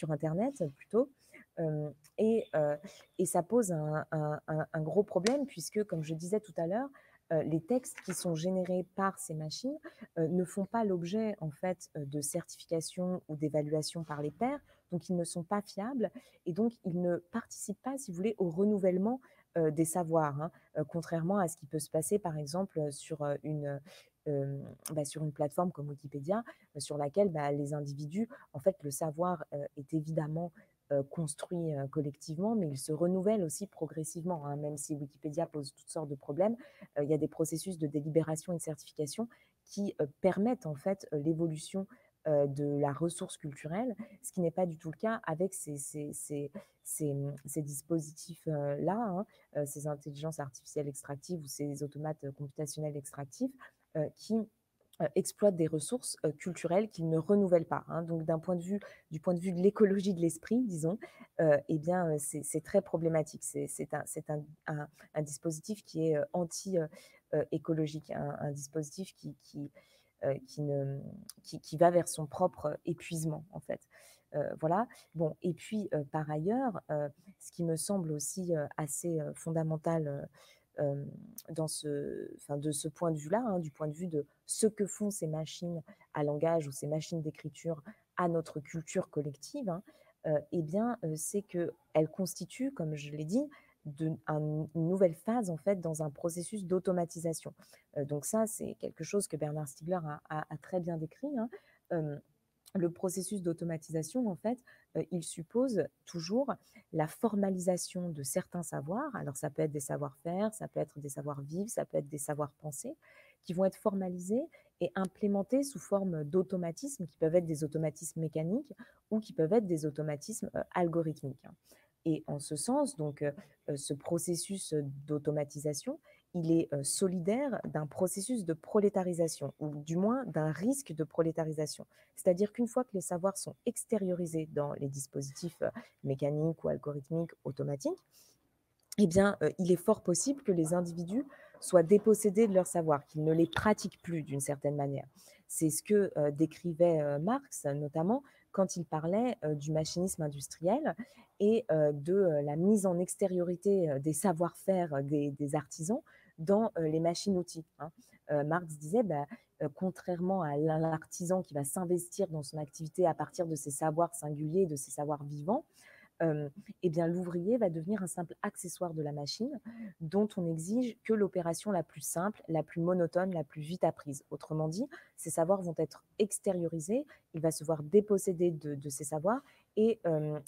internet plutôt. Hem et heu et ça pose un gros problème puisque, comme je disais tout à l'heure, les textes qui sont générés par ces machines, ne font pas l'objet, en fait, de certification ou d'évaluation par les pairs, donc ils ne sont pas fiables et donc ils ne participent pas, si vous voulez, au renouvellement, des savoirs, hein, contrairement à ce qui peut se passer, par exemple, sur, sur une plateforme comme Wikipédia, sur laquelle, bah, les individus en fait, le savoir, est évidemment, construit, collectivement, mais il se renouvelle aussi progressivement, hein. Même si Wikipédia pose toutes sortes de problèmes, il y a des processus de délibération et de certification qui, permettent en fait, l'évolution, de la ressource culturelle, ce qui n'est pas du tout le cas avec ces dispositifs, là, hein, ces intelligences artificielles extractives ou ces automates, computationnels extractifs, qui, exploitent des ressources, culturelles qu'ils ne renouvellent pas, hein. Donc du point de vue de l'écologie de l'esprit, disons, eh bien, c'est très problématique. C'est un dispositif qui est, anti, écologique, un dispositif qui ne qui va vers son propre épuisement, en fait. Voilà. Bon et puis, par ailleurs, ce qui me semble aussi, assez, fondamental, dans de ce point de vue-là, hein, du point de vue de ce que font ces machines à langage ou ces machines d'écriture à notre culture collective, hein, et bien, c'est qu'elles constituent, comme je l'ai dit, une nouvelle phase, en fait, dans un processus d'automatisation. Donc ça, c'est quelque chose que Bernard Stiegler a très bien décrit, hein. Hem Le processus d'automatisation, en fait, il suppose toujours la formalisation de certains savoirs. Alors ça peut être des savoir-faire, ça peut être des savoir-vivre, ça peut être des savoir-penser, qui vont être formalisés et implémentés sous forme d'automatismes, qui peuvent être des automatismes mécaniques ou qui peuvent être des automatismes, algorithmiques, hein. Et en ce sens, donc, ce processus, d'automatisation, il est, solidaire d'un processus de prolétarisation ou du moins d'un risque de prolétarisation. C'est-à-dire qu'une fois que les savoirs sont extériorisés dans les dispositifs mécaniques ou algorithmiques automatiques, eh bien, il est fort possible que les individus soient dépossédés de leurs savoirs, qu'ils ne les pratiquent plus d'une certaine manière. C'est ce que décrivait Marx, notamment quand il parlait du machinisme industriel et de la mise en extériorité des savoir-faire des artisans dans les machines-outils, hein. Marx disait, bah, contrairement à l'artisan qui va s'investir dans son activité à partir de ses savoirs singuliers, de ses savoirs vivants, euh, eh bien, l'ouvrier va devenir un simple accessoire de la machine dont on exige que l'opération la plus simple, la plus monotone, la plus vite apprise. Autrement dit, ces savoirs vont être extériorisés, il va se voir dépossédé de ces savoirs et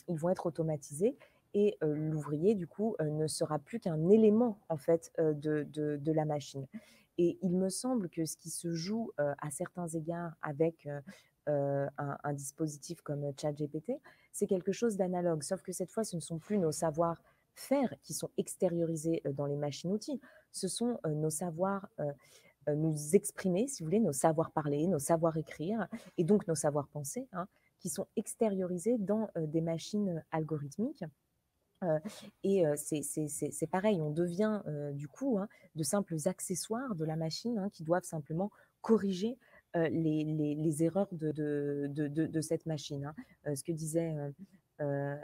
ils vont être automatisés. Et l'ouvrier, du coup, ne sera plus qu'un élément en fait de la machine. Et il me semble que ce qui se joue à certains égards avec un dispositif comme ChatGPT, c'est quelque chose d'analogue, sauf que cette fois, ce ne sont plus nos savoir-faire qui sont extériorisés dans les machines-outils, ce sont nos savoirs nous exprimer, si vous voulez, nos savoirs parler, nos savoirs écrire, et donc nos savoirs penser, hein, qui sont extériorisés dans des machines algorithmiques. Euh, et c'est pareil, on devient du coup hein, de simples accessoires de la machine hein, qui doivent simplement corriger les erreurs de cette machine, hein. Ce que disait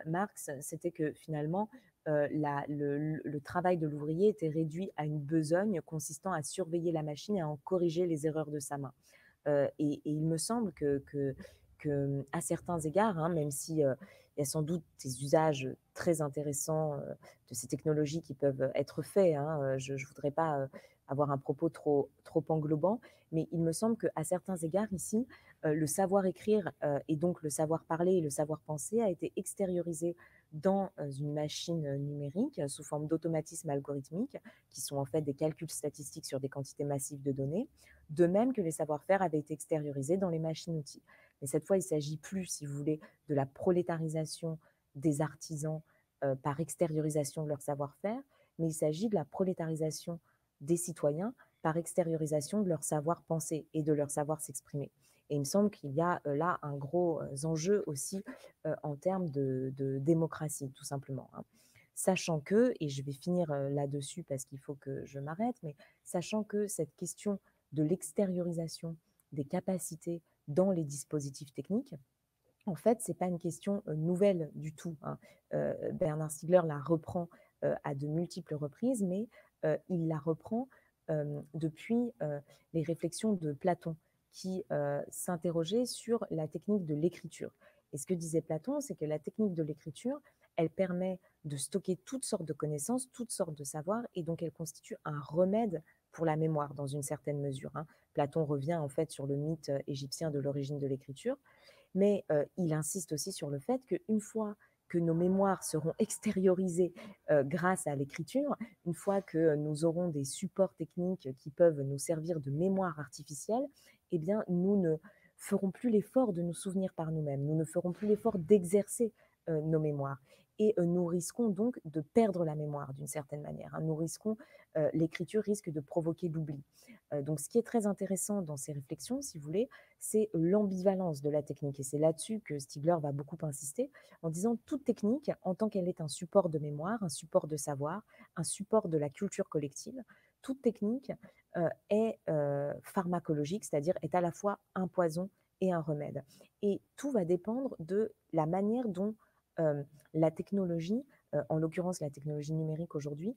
Marx, c'était que finalement, le travail de l'ouvrier était réduit à une besogne consistant à surveiller la machine et à en corriger les erreurs de sa main. Et il me semble que à certains égards, hein, même si il y a sans doute des usages très intéressants de ces technologies qui peuvent être faits, hein, je ne voudrais pas avoir un propos trop englobant, mais il me semble qu'à certains égards ici, le savoir écrire et donc le savoir parler et le savoir penser a été extériorisé dans une machine numérique sous forme d'automatismes algorithmiques qui sont en fait des calculs statistiques sur des quantités massives de données, de même que les savoir-faire avaient été extériorisés dans les machines-outils. Mais cette fois, il ne s'agit plus, si vous voulez, de la prolétarisation des artisans par extériorisation de leur savoir-faire, mais il s'agit de la prolétarisation des citoyens par extériorisation de leur savoir-penser et de leur savoir s'exprimer. Et il me semble qu'il y a là un gros enjeu aussi en termes de démocratie, tout simplement, hein. Sachant que, et je vais finir là-dessus parce qu'il faut que je m'arrête, mais sachant que cette question de l'extériorisation des capacités dans les dispositifs techniques, en fait, ce n'est pas une question nouvelle du tout, hein. Bernard Stiegler la reprend à de multiples reprises, mais il la reprend depuis les réflexions de Platon, qui s'interrogeait sur la technique de l'écriture. Et ce que disait Platon, c'est que la technique de l'écriture, elle permet de stocker toutes sortes de connaissances, toutes sortes de savoirs, et donc elle constitue un remède pour la mémoire dans une certaine mesure, hein. Platon revient en fait sur le mythe égyptien de l'origine de l'écriture, mais il insiste aussi sur le fait qu'une fois que nos mémoires seront extériorisées grâce à l'écriture, une fois que nous aurons des supports techniques qui peuvent nous servir de mémoire artificielle, eh bien, nous ne ferons plus l'effort de nous souvenir par nous-mêmes, nous ne ferons plus l'effort d'exercer nos mémoires. Et nous risquons donc de perdre la mémoire d'une certaine manière, hein. Nous risquons, l'écriture risque de provoquer l'oubli. Donc, ce qui est très intéressant dans ces réflexions, si vous voulez, c'est l'ambivalence de la technique. Et c'est là-dessus que Stigler va beaucoup insister, en disant toute technique, en tant qu'elle est un support de mémoire, un support de savoir, un support de la culture collective, toute technique est pharmacologique, c'est-à-dire est à la fois un poison et un remède. Et tout va dépendre de la manière dont la technologie, en l'occurrence la technologie numérique aujourd'hui,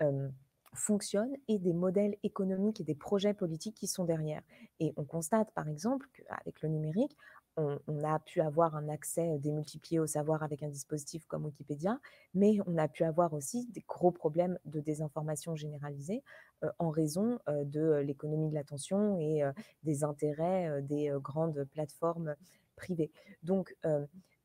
euh, fonctionne et des modèles économiques et des projets politiques qui sont derrière. Et on constate par exemple qu'avec le numérique, on a pu avoir un accès démultiplié au savoir avec un dispositif comme Wikipédia, mais on a pu avoir aussi des gros problèmes de désinformation généralisée en raison de l'économie de l'attention et des intérêts des grandes plateformes privée. Donc,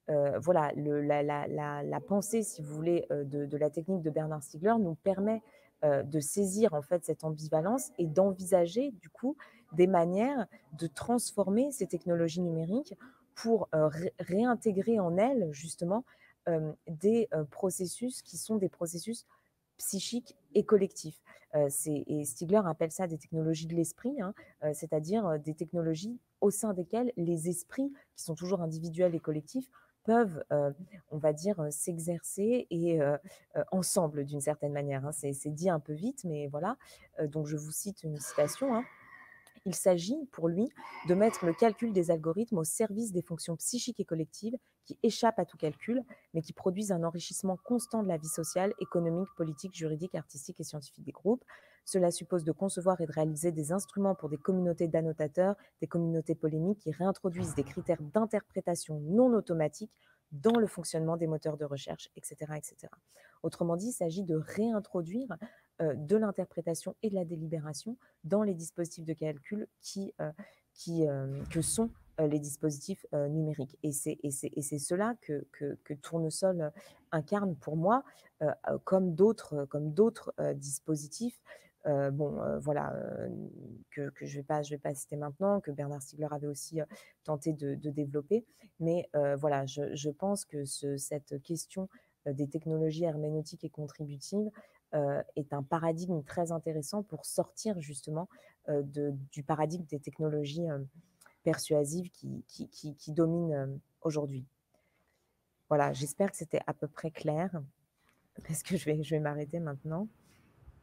voilà, la pensée, si vous voulez, de la technique de Bernard Stiegler nous permet de saisir en fait cette ambivalence et d'envisager du coup des manières de transformer ces technologies numériques pour réintégrer en elles justement des processus qui sont des processus psychiques et collectifs. Et Stigler appelle ça des technologies de l'esprit, hein, c'est-à-dire des technologies au sein desquelles les esprits, qui sont toujours individuels et collectifs, peuvent, on va dire, s'exercer et ensemble d'une certaine manière, hein. C'est dit un peu vite, mais voilà. Donc je vous cite une citation, hein. Il s'agit, pour lui, de mettre le calcul des algorithmes au service des fonctions psychiques et collectives qui échappent à tout calcul, mais qui produisent un enrichissement constant de la vie sociale, économique, politique, juridique, artistique et scientifique des groupes. Cela suppose de concevoir et de réaliser des instruments pour des communautés d'annotateurs, des communautés polémiques qui réintroduisent des critères d'interprétation non automatiques dans le fonctionnement des moteurs de recherche, etc. etc. Autrement dit, il s'agit de réintroduire de l'interprétation et de la délibération dans les dispositifs de calcul que sont les dispositifs numériques. Et c'est cela que Tournesol incarne pour moi, comme d'autres dispositifs. Voilà, que je vais pas citer maintenant, que Bernard Stiegler avait aussi tenté de développer. Mais voilà, je pense que cette question des technologies herméneutiques et contributives est un paradigme très intéressant pour sortir justement du paradigme des technologies persuasives qui dominent aujourd'hui. Voilà, j'espère que c'était à peu près clair, parce que je vais m'arrêter maintenant.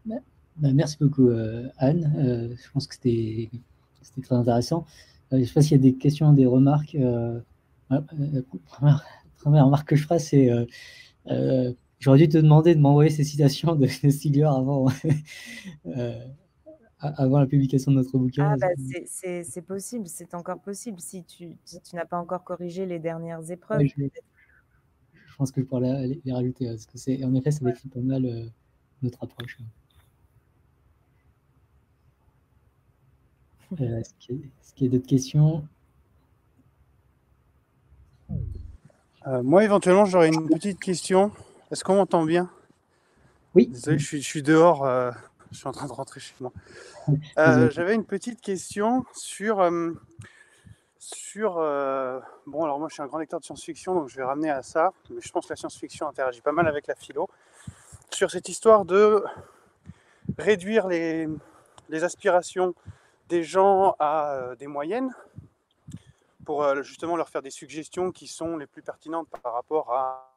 Bah, merci beaucoup, Anne. Je pense que c'était très intéressant. Je ne sais pas s'il y a des questions, des remarques. Première remarque que je ferai, c'est j'aurais dû te demander de m'envoyer ces citations de Stigler avant la publication de notre bouquin. Ah bah, c'est possible, c'est encore possible si tu n'as pas encore corrigé les dernières épreuves. Ouais, je pense que je pourrais les rajouter, parce que en effet, ça décrit pas mal notre approche. Est-ce qu'il y a d'autres questions? Moi, éventuellement, j'aurais une petite question. Est-ce qu'on m'entend bien? Oui. Désolé, je suis dehors. Je suis en train de rentrer chez moi. J'avais une petite question bon, alors moi, je suis un grand lecteur de science-fiction, donc je vais ramener à ça. Mais je pense que la science-fiction interagit pas mal avec la philo. Sur cette histoire de réduire les aspirations des gens à des moyennes pour justement leur faire des suggestions qui sont les plus pertinentes par rapport à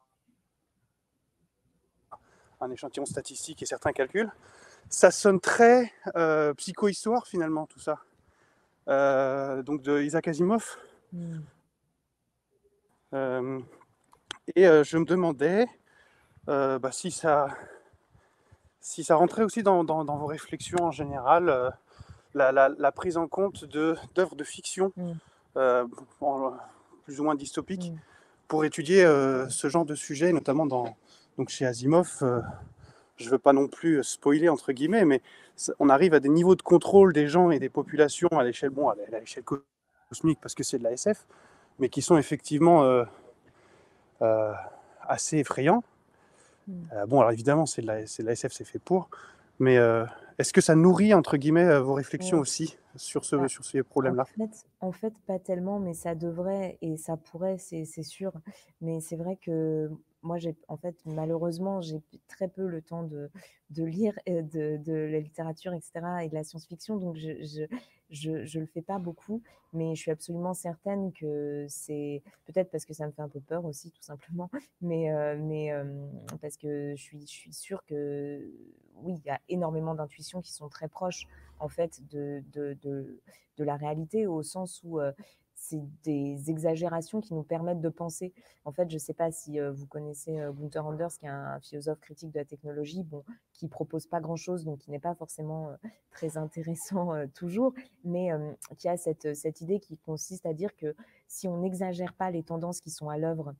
un échantillon statistique et certains calculs. Ça sonne très psychohistoire finalement, tout ça. Donc de Isaac Asimov. Je me demandais si ça rentrait aussi dans vos réflexions en général, la prise en compte d'œuvres de fiction plus ou moins dystopiques pour étudier ce genre de sujet, notamment donc chez Asimov. Je ne veux pas non plus spoiler entre guillemets, mais on arrive à des niveaux de contrôle des gens et des populations à l'échelle à l'échelle cosmique parce que c'est de la SF, mais qui sont effectivement assez effrayants. Bon, alors évidemment, c'est de la SF, c'est fait pour, mais est-ce que ça nourrit entre guillemets vos réflexions aussi sur Bah, ces problèmes-là? En fait, pas tellement, mais ça devrait et ça pourrait, c'est sûr. Mais c'est vrai que moi, en fait, malheureusement, j'ai très peu le temps de lire de la littérature, etc., et de la science-fiction, donc je le fais pas beaucoup, mais je suis absolument certaine que c'est peut-être parce que ça me fait un peu peur aussi, tout simplement, mais parce que je suis sûre que oui, il y a énormément d'intuitions qui sont très proches en fait de la réalité, au sens où c'est des exagérations qui nous permettent de penser. En fait, je ne sais pas si vous connaissez Gunther Anders, qui est un philosophe critique de la technologie, bon, qui propose pas grand-chose, donc qui n'est pas forcément très intéressant toujours, mais qui a cette idée qui consiste à dire que si on n'exagère pas les tendances qui sont à l'œuvre,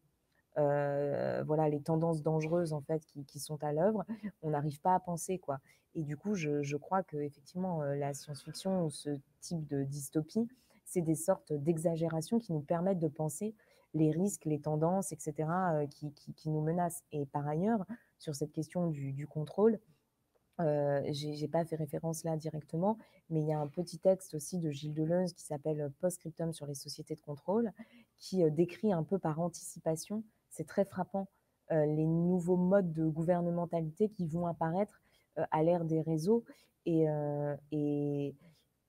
voilà, les tendances dangereuses en fait qui sont à l'œuvre, on n'arrive pas à penser, quoi. Et du coup, je crois que effectivement la science-fiction ou ce type de dystopie c'est des sortes d'exagérations qui nous permettent de penser les risques, les tendances, etc., qui nous menacent. Et par ailleurs, sur cette question du contrôle, j'ai pas fait référence là directement, mais il y a un petit texte aussi de Gilles Deleuze qui s'appelle Post-scriptum sur les sociétés de contrôle, qui décrit un peu par anticipation, c'est très frappant, les nouveaux modes de gouvernementalité qui vont apparaître à l'ère des réseaux. Et,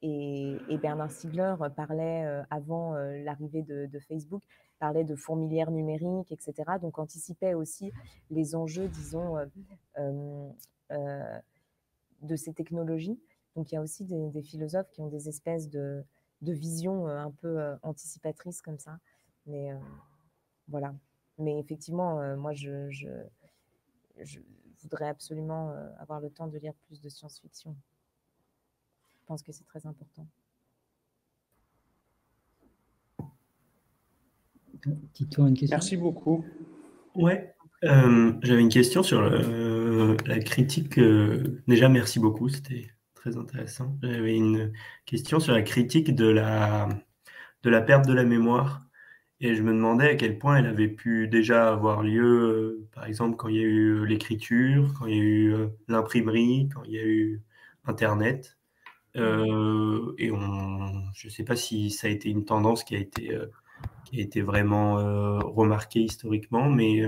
et Bernard Stiegler parlait, avant l'arrivée de Facebook, parlait de fourmilière numérique, etc. Donc anticipait aussi les enjeux, disons, de ces technologies. Donc il y a aussi des philosophes qui ont des espèces de visions un peu anticipatrices comme ça. Mais voilà. Mais effectivement, moi, je voudrais absolument avoir le temps de lire plus de science-fiction. Je pense que c'est très important. Tito, une question? Merci beaucoup. Ouais, j'avais une question sur la critique. Déjà, merci beaucoup, c'était très intéressant. J'avais une question sur la critique de la perte de la mémoire. Et je me demandais à quel point elle avait pu déjà avoir lieu, par exemple, quand il y a eu l'écriture, quand il y a eu l'imprimerie, quand il y a eu Internet. Et je ne sais pas si ça a été une tendance qui a été vraiment remarquée historiquement, mais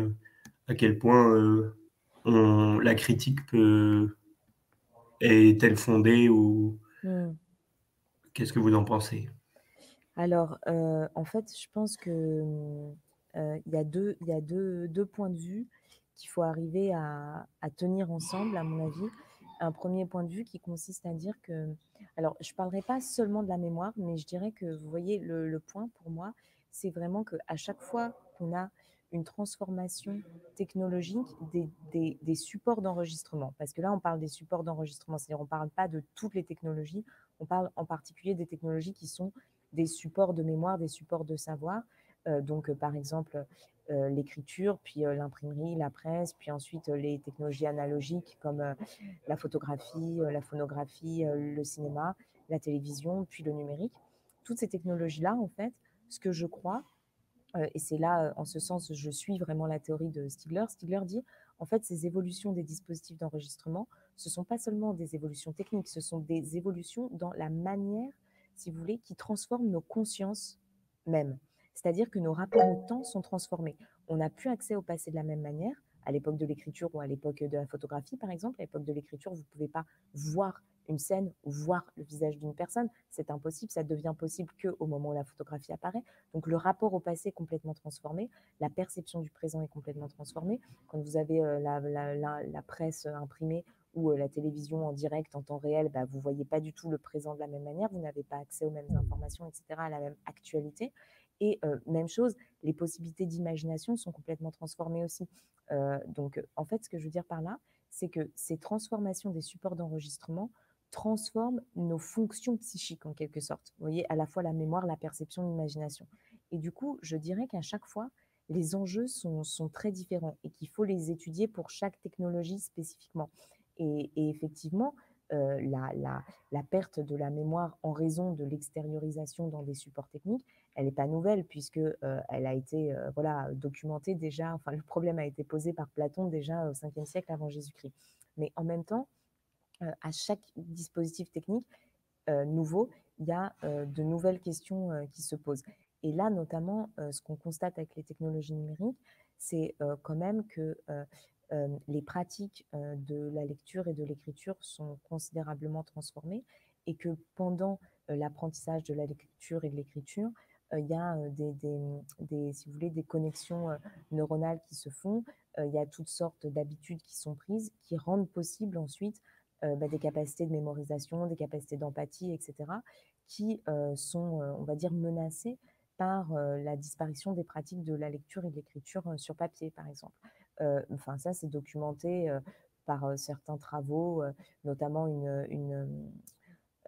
à quel point la critique est-elle fondée ou qu'est-ce que vous en pensez? Alors, en fait, je pense que il y a deux points de vue qu'il faut arriver à tenir ensemble, à mon avis. Un premier point de vue qui consiste à dire que, alors, je ne parlerai pas seulement de la mémoire, mais je dirais que, vous voyez, le point pour moi, c'est vraiment qu'à chaque fois qu'on a une transformation technologique des supports d'enregistrement, parce que là, on parle des supports d'enregistrement, c'est-à-dire on ne parle pas de toutes les technologies, on parle en particulier des technologies qui sont des supports de mémoire, des supports de savoir. Donc, par exemple, l'écriture, puis l'imprimerie, la presse, puis ensuite les technologies analogiques comme la photographie, la phonographie, le cinéma, la télévision, puis le numérique. Toutes ces technologies-là, en fait, ce que je crois, et c'est là, en ce sens, je suis vraiment la théorie de Stiegler. Stiegler dit, en fait, ces évolutions des dispositifs d'enregistrement, ce ne sont pas seulement des évolutions techniques, ce sont des évolutions dans la manière, si vous voulez, qui transforment nos consciences mêmes. C'est-à-dire que nos rapports au temps sont transformés. On n'a plus accès au passé de la même manière. À l'époque de l'écriture ou à l'époque de la photographie, par exemple, à l'époque de l'écriture, vous ne pouvez pas voir une scène ou voir le visage d'une personne. C'est impossible, ça devient possible qu'au moment où la photographie apparaît. Donc le rapport au passé est complètement transformé, la perception du présent est complètement transformée. Quand vous avez la presse imprimée ou la télévision en direct, en temps réel, bah, vous ne voyez pas du tout le présent de la même manière, vous n'avez pas accès aux mêmes informations, etc., à la même actualité. Et même chose, les possibilités d'imagination sont complètement transformées aussi. Donc en fait, ce que je veux dire par là, c'est que ces transformations des supports d'enregistrement transforment nos fonctions psychiques en quelque sorte. Vous voyez, à la fois la mémoire, la perception, l'imagination. Et du coup, je dirais qu'à chaque fois, les enjeux sont très différents et qu'il faut les étudier pour chaque technologie spécifiquement. Et effectivement, la perte de la mémoire en raison de l'extériorisation dans des supports techniques, elle n'est pas nouvelle puisque elle a été voilà, documentée déjà, enfin le problème a été posé par Platon déjà au 5e siècle avant Jésus-Christ. Mais en même temps, à chaque dispositif technique nouveau, il y a de nouvelles questions qui se posent. Et là, notamment, ce qu'on constate avec les technologies numériques, c'est quand même que les pratiques de la lecture et de l'écriture sont considérablement transformées et que pendant l'apprentissage de la lecture et de l'écriture, il y a si vous voulez, des connexions neuronales qui se font, il y a toutes sortes d'habitudes qui sont prises qui rendent possible ensuite des capacités de mémorisation, des capacités d'empathie, etc., qui sont, on va dire, menacées par la disparition des pratiques de la lecture et de l'écriture sur papier, par exemple. Enfin, ça, c'est documenté par certains travaux, notamment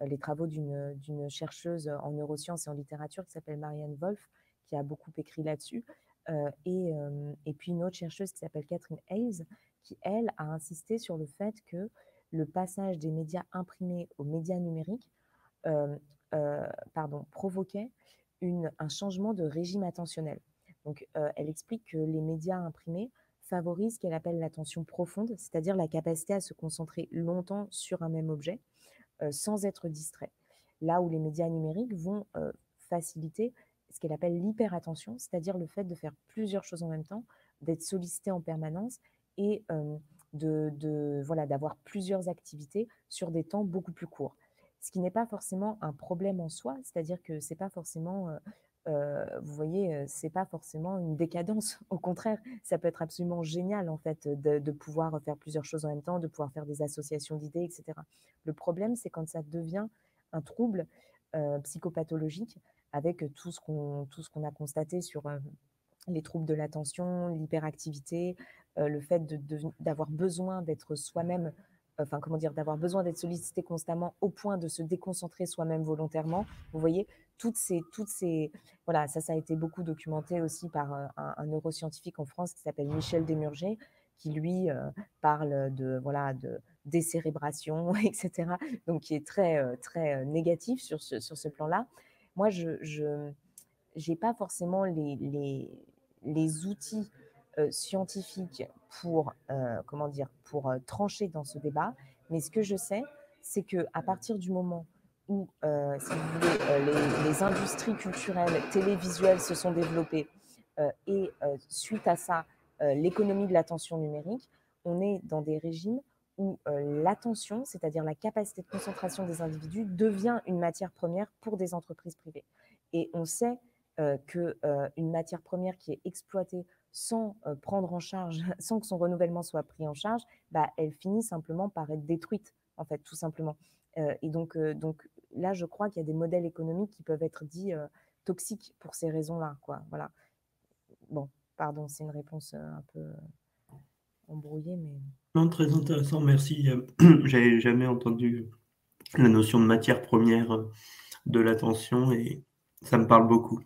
les travaux d'une chercheuse en neurosciences et en littérature qui s'appelle Marianne Wolf, qui a beaucoup écrit là-dessus, et puis une autre chercheuse qui s'appelle Catherine Hayes, qui, elle, a insisté sur le fait que le passage des médias imprimés aux médias numériques provoquait un changement de régime attentionnel. Donc, elle explique que les médias imprimés favorisent ce qu'elle appelle l'attention profonde, c'est-à-dire la capacité à se concentrer longtemps sur un même objet sans être distrait. Là où les médias numériques vont faciliter ce qu'elle appelle l'hyperattention, c'est-à-dire le fait de faire plusieurs choses en même temps, d'être sollicité en permanence et d'avoir plusieurs activités sur des temps beaucoup plus courts. Ce qui n'est pas forcément un problème en soi, c'est-à-dire que c'est pas forcément, vous voyez, c'est pas forcément une décadence. Au contraire, ça peut être absolument génial en fait de pouvoir faire plusieurs choses en même temps, de pouvoir faire des associations d'idées, etc. Le problème, c'est quand ça devient un trouble psychopathologique avec tout ce qu'on a constaté sur les troubles de l'attention, l'hyperactivité, le fait d'avoir besoin d'être soi-même, d'avoir besoin d'être sollicité constamment au point de se déconcentrer soi-même volontairement. Vous voyez, voilà, ça a été beaucoup documenté aussi par un neuroscientifique en France qui s'appelle Michel Desmurger, qui lui parle de décérébration, etc. Donc qui est très négatif sur ce plan-là. Moi, je n'ai pas forcément les outils scientifiques pour trancher dans ce débat, mais ce que je sais, c'est qu'à partir du moment où, si vous voulez, les industries culturelles, télévisuelles se sont développées et suite à ça, l'économie de l'attention numérique, on est dans des régimes où l'attention, c'est-à-dire la capacité de concentration des individus, devient une matière première pour des entreprises privées. Et on sait qu'une matière première qui est exploitée sans prendre en charge, sans que son renouvellement soit pris en charge, elle finit simplement par être détruite, en fait, tout simplement. Et donc là, je crois qu'il y a des modèles économiques qui peuvent être dits toxiques pour ces raisons-là, quoi. Voilà. Bon, pardon, c'est une réponse un peu embrouillée, mais... Non, très intéressant, merci. J'avais jamais entendu la notion de matière première de l'attention et ça me parle beaucoup.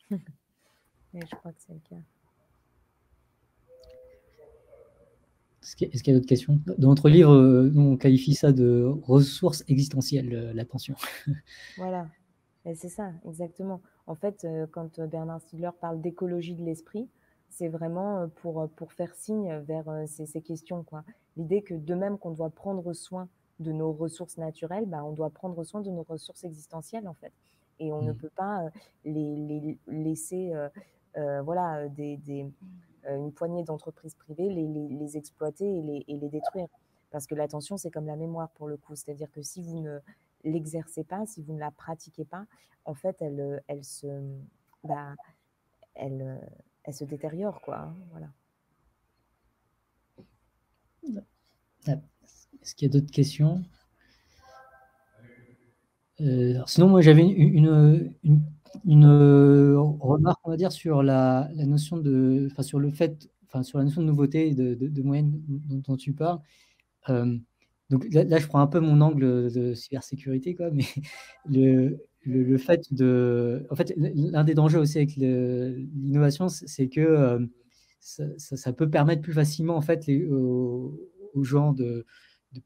Mais je crois que c'est le cas. Est-ce qu'il y a d'autres questions? Dans notre livre, on qualifie ça de ressource existentielle, l'attention. Voilà, et c'est ça, exactement. En fait, quand Bernard Stiegler parle d'écologie de l'esprit, c'est vraiment pour faire signe vers ces questions, quoi. L'idée que de même qu'on doit prendre soin de nos ressources naturelles, on doit prendre soin de nos ressources existentielles, en fait. Et on ne peut pas les laisser, une poignée d'entreprises privées les exploiter et les détruire. Parce que l'attention, c'est comme la mémoire pour le coup. C'est-à-dire que si vous ne l'exercez pas, si vous ne la pratiquez pas, en fait, elle se détériore, quoi. Hein, voilà. Est-ce qu'il y a d'autres questions? Sinon, moi, j'avais une remarque, on va dire, sur la notion de, sur le fait, sur la notion de nouveauté, de moyenne dont tu parles. Donc là, je prends un peu mon angle de cybersécurité, quoi, mais le fait de, en fait, l'un des dangers aussi avec l'innovation, c'est que ça peut permettre plus facilement, en fait, aux gens de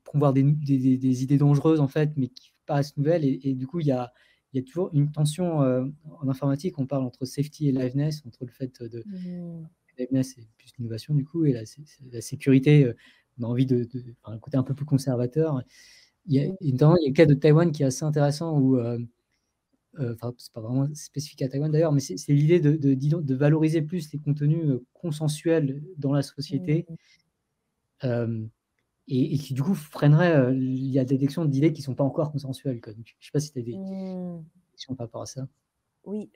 promouvoir des idées dangereuses, en fait, mais qui paraissent nouvelles. Et du coup, il y a toujours une tension en informatique. On parle entre safety et liveness, entre le fait de liveness, c'est plus l'innovation, du coup, et la sécurité. On a envie un côté un peu plus conservateur. Il y a le cas de Taïwan qui est assez intéressant où, c'est pas vraiment spécifique à Taïwan d'ailleurs, mais c'est l'idée de valoriser plus les contenus consensuels dans la société et qui du coup freinerait il y a des détections d'idées qui ne sont pas encore consensuelles. Quoi. Donc, je ne sais pas si tu as des questions par rapport à ça. Oui,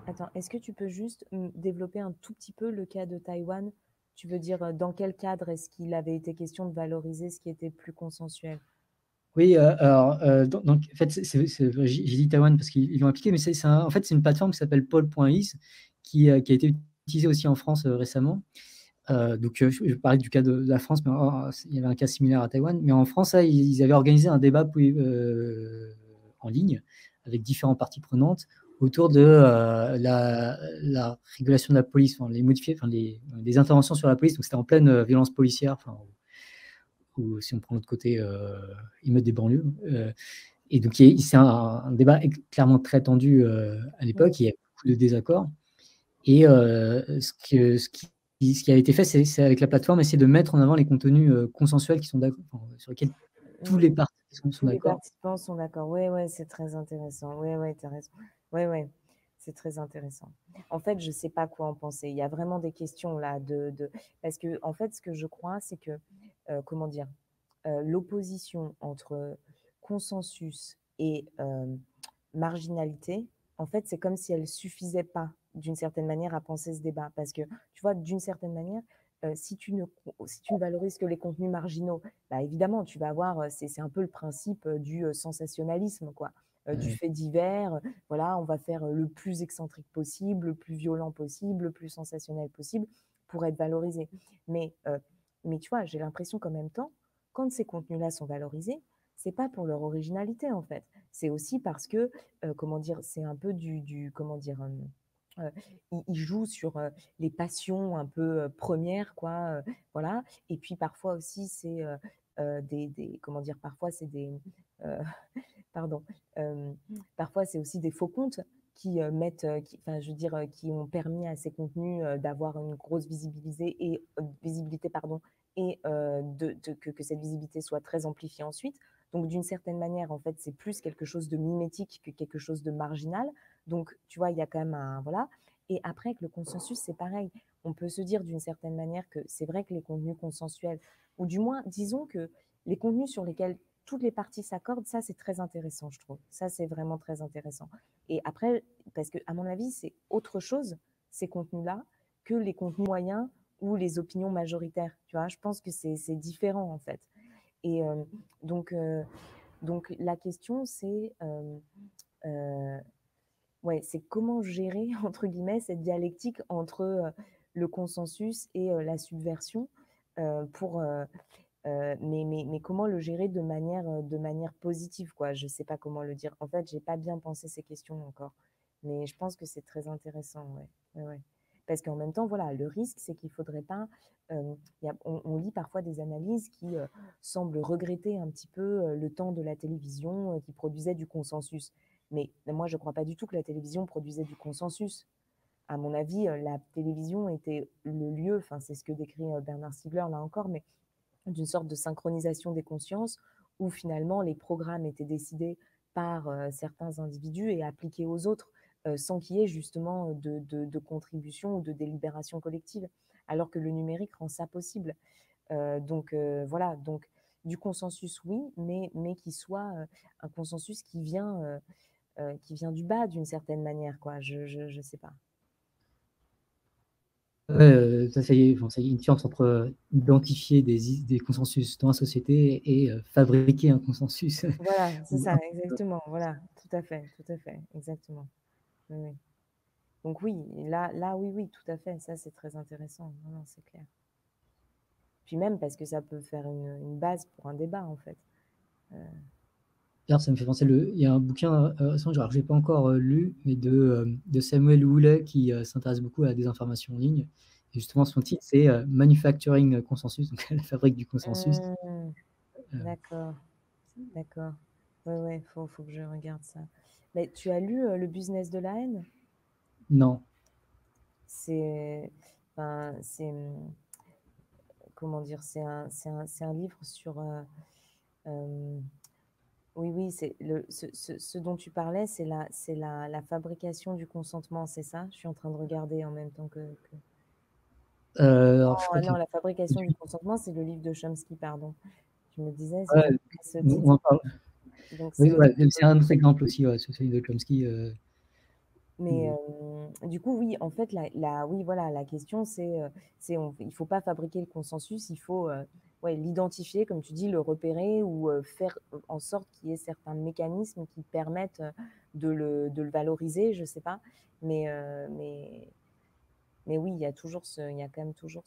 Attends, est-ce que tu peux juste développer un tout petit peu le cas de Taïwan? Tu veux dire, dans quel cadre est-ce qu'il avait été question de valoriser ce qui était plus consensuel? Oui, alors, en fait, j'ai dit Taïwan parce qu'ils l'ont appliqué, mais en fait, c'est une plateforme qui s'appelle Pol.is qui a été utilisée aussi en France récemment. Donc, je parlais du cas de la France, mais il y avait un cas similaire à Taïwan. Mais en France, là, ils avaient organisé un débat en ligne avec différentes parties prenantes autour de la régulation de la police, les interventions sur la police. Donc, c'était en pleine violence policière, ou si on prend l'autre côté, émeute des banlieues. Et donc, c'est un débat clairement très tendu à l'époque. Il y a beaucoup de désaccords. Et ce qui a été fait, c'est avec la plateforme, essayer de mettre en avant les contenus consensuels qui sont sur lesquels tous les participants sont Tous les d'accord. participants sont d'accord. Oui, ouais, c'est très intéressant. Oui, ouais, tu as raison. Oui, ouais, c'est très intéressant. En fait, je ne sais pas quoi en penser. Il y a vraiment des questions là parce que en fait, ce que je crois, c'est que comment dire, l'opposition entre consensus et marginalité, en fait, c'est comme si elle suffisait pas d'une certaine manière à penser ce débat. Parce que, tu vois, d'une certaine manière, si tu ne valorises que les contenus marginaux, bah, évidemment, tu vas avoir, c'est un peu le principe du sensationnalisme, quoi. Du fait divers, voilà, on va faire le plus excentrique possible, le plus violent possible, le plus sensationnel possible pour être valorisé. Mais tu vois, j'ai l'impression qu'en même temps, quand ces contenus-là sont valorisés, c'est pas pour leur originalité en fait. C'est aussi parce que, comment dire, c'est un peu comment dire, ils jouent sur les passions un peu premières, quoi, voilà. Et puis parfois aussi, c'est comment dire, parfois c'est euh, pardon, euh, parfois c'est aussi des faux comptes qui mettent, enfin, je veux dire, qui ont permis à ces contenus d'avoir une grosse visibilité, pardon, et que cette visibilité soit très amplifiée ensuite. Donc, d'une certaine manière, en fait, c'est plus quelque chose de mimétique que quelque chose de marginal. Donc, tu vois, il y a quand même un, voilà. Et après, avec le consensus, c'est pareil. On peut se dire d'une certaine manière que c'est vrai que les contenus consensuels, ou du moins, disons que les contenus sur lesquels toutes les parties s'accordent, ça, c'est très intéressant, je trouve. Ça, c'est vraiment très intéressant. Et après, parce que, à mon avis, c'est autre chose, ces contenus-là, que les contenus moyens ou les opinions majoritaires. Tu vois, je pense que c'est différent, en fait. Et donc, euh, donc, la question, c'est euh, ouais, c'est comment gérer, entre guillemets, cette dialectique entre le consensus et la subversion pour, mais comment le gérer de manière positive, quoi. Je ne sais pas comment le dire. En fait, j'ai pas bien pensé ces questions encore. Mais je pense que c'est très intéressant, ouais. Ouais, ouais. Parce qu'en même temps, voilà, le risque, c'est qu'il faudrait pas. On lit parfois des analyses qui semblent regretter un petit peu le temps de la télévision qui produisait du consensus. Mais moi, je ne crois pas du tout que la télévision produisait du consensus. À mon avis, la télévision était le lieu, enfin, c'est ce que décrit Bernard Stiegler là encore, mais d'une sorte de synchronisation des consciences où finalement les programmes étaient décidés par certains individus et appliqués aux autres sans qu'il y ait justement de contribution ou de délibération collective, alors que le numérique rend ça possible. Voilà, donc du consensus, oui, mais qui soit un consensus qui vient du bas d'une certaine manière, quoi. Je sais pas. Ça y est, bon, ça y est, une différence entre identifier des consensus dans la société et fabriquer un consensus. Voilà, c'est ça, exactement. Voilà, tout à fait, exactement. Oui, oui. Donc oui, oui, oui, tout à fait. Ça, c'est très intéressant. Non, non, c'est clair. Puis même parce que ça peut faire une base pour un débat, en fait. D'ailleurs, ça me fait penser, il y a un bouquin récent, genre, je n'ai pas encore lu, mais de Samuel Houlet qui s'intéresse beaucoup à la désinformation en ligne. Et justement, son titre, c'est Manufacturing Consensus, donc la fabrique du consensus. D'accord, d'accord. Ouais, ouais, faut que je regarde ça. Mais tu as lu Le business de la haine? Non. C'est, enfin, comment dire, c'est un livre sur, oui, oui, ce dont tu parlais, c'est la fabrication du consentement, c'est ça? Je suis en train de regarder en même temps que... Alors, je Oh crois que non, la fabrication du consentement, c'est le livre de Chomsky, pardon. Je me disais, ouais, ce on titre. en parle. Donc, c'est Oui, aussi... ouais, c'est un autre exemple aussi, ouais, celui de Chomsky. Mais du coup, oui, en fait, oui, voilà, la question, il ne faut pas fabriquer le consensus, il faut ouais, l'identifier, comme tu dis, le repérer ou faire en sorte qu'il y ait certains mécanismes qui permettent de le valoriser, je ne sais pas. Mais, euh, mais, mais oui, il y a quand même toujours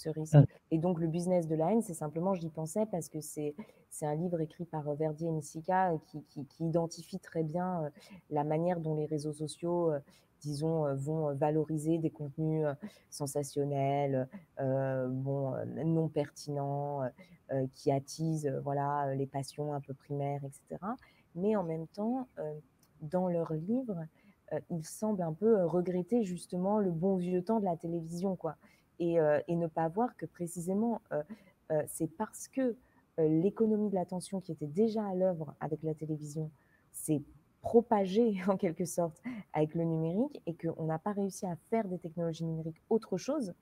ce risque. Ah. Et donc, le business de la haine, c'est simplement, j'y pensais parce que c'est un livre écrit par Verdier et Nissika qui identifie très bien la manière dont les réseaux sociaux, disons, vont valoriser des contenus sensationnels, non pertinents, qui attisent voilà, les passions un peu primaires, etc. Mais en même temps, dans leur livre, ils semblent un peu regretter justement le bon vieux temps de la télévision, quoi. Et ne pas voir que précisément, c'est parce que l'économie de l'attention qui était déjà à l'œuvre avec la télévision s'est propagée en quelque sorte avec le numérique et qu'on n'a pas réussi à faire des technologies numériques autre chose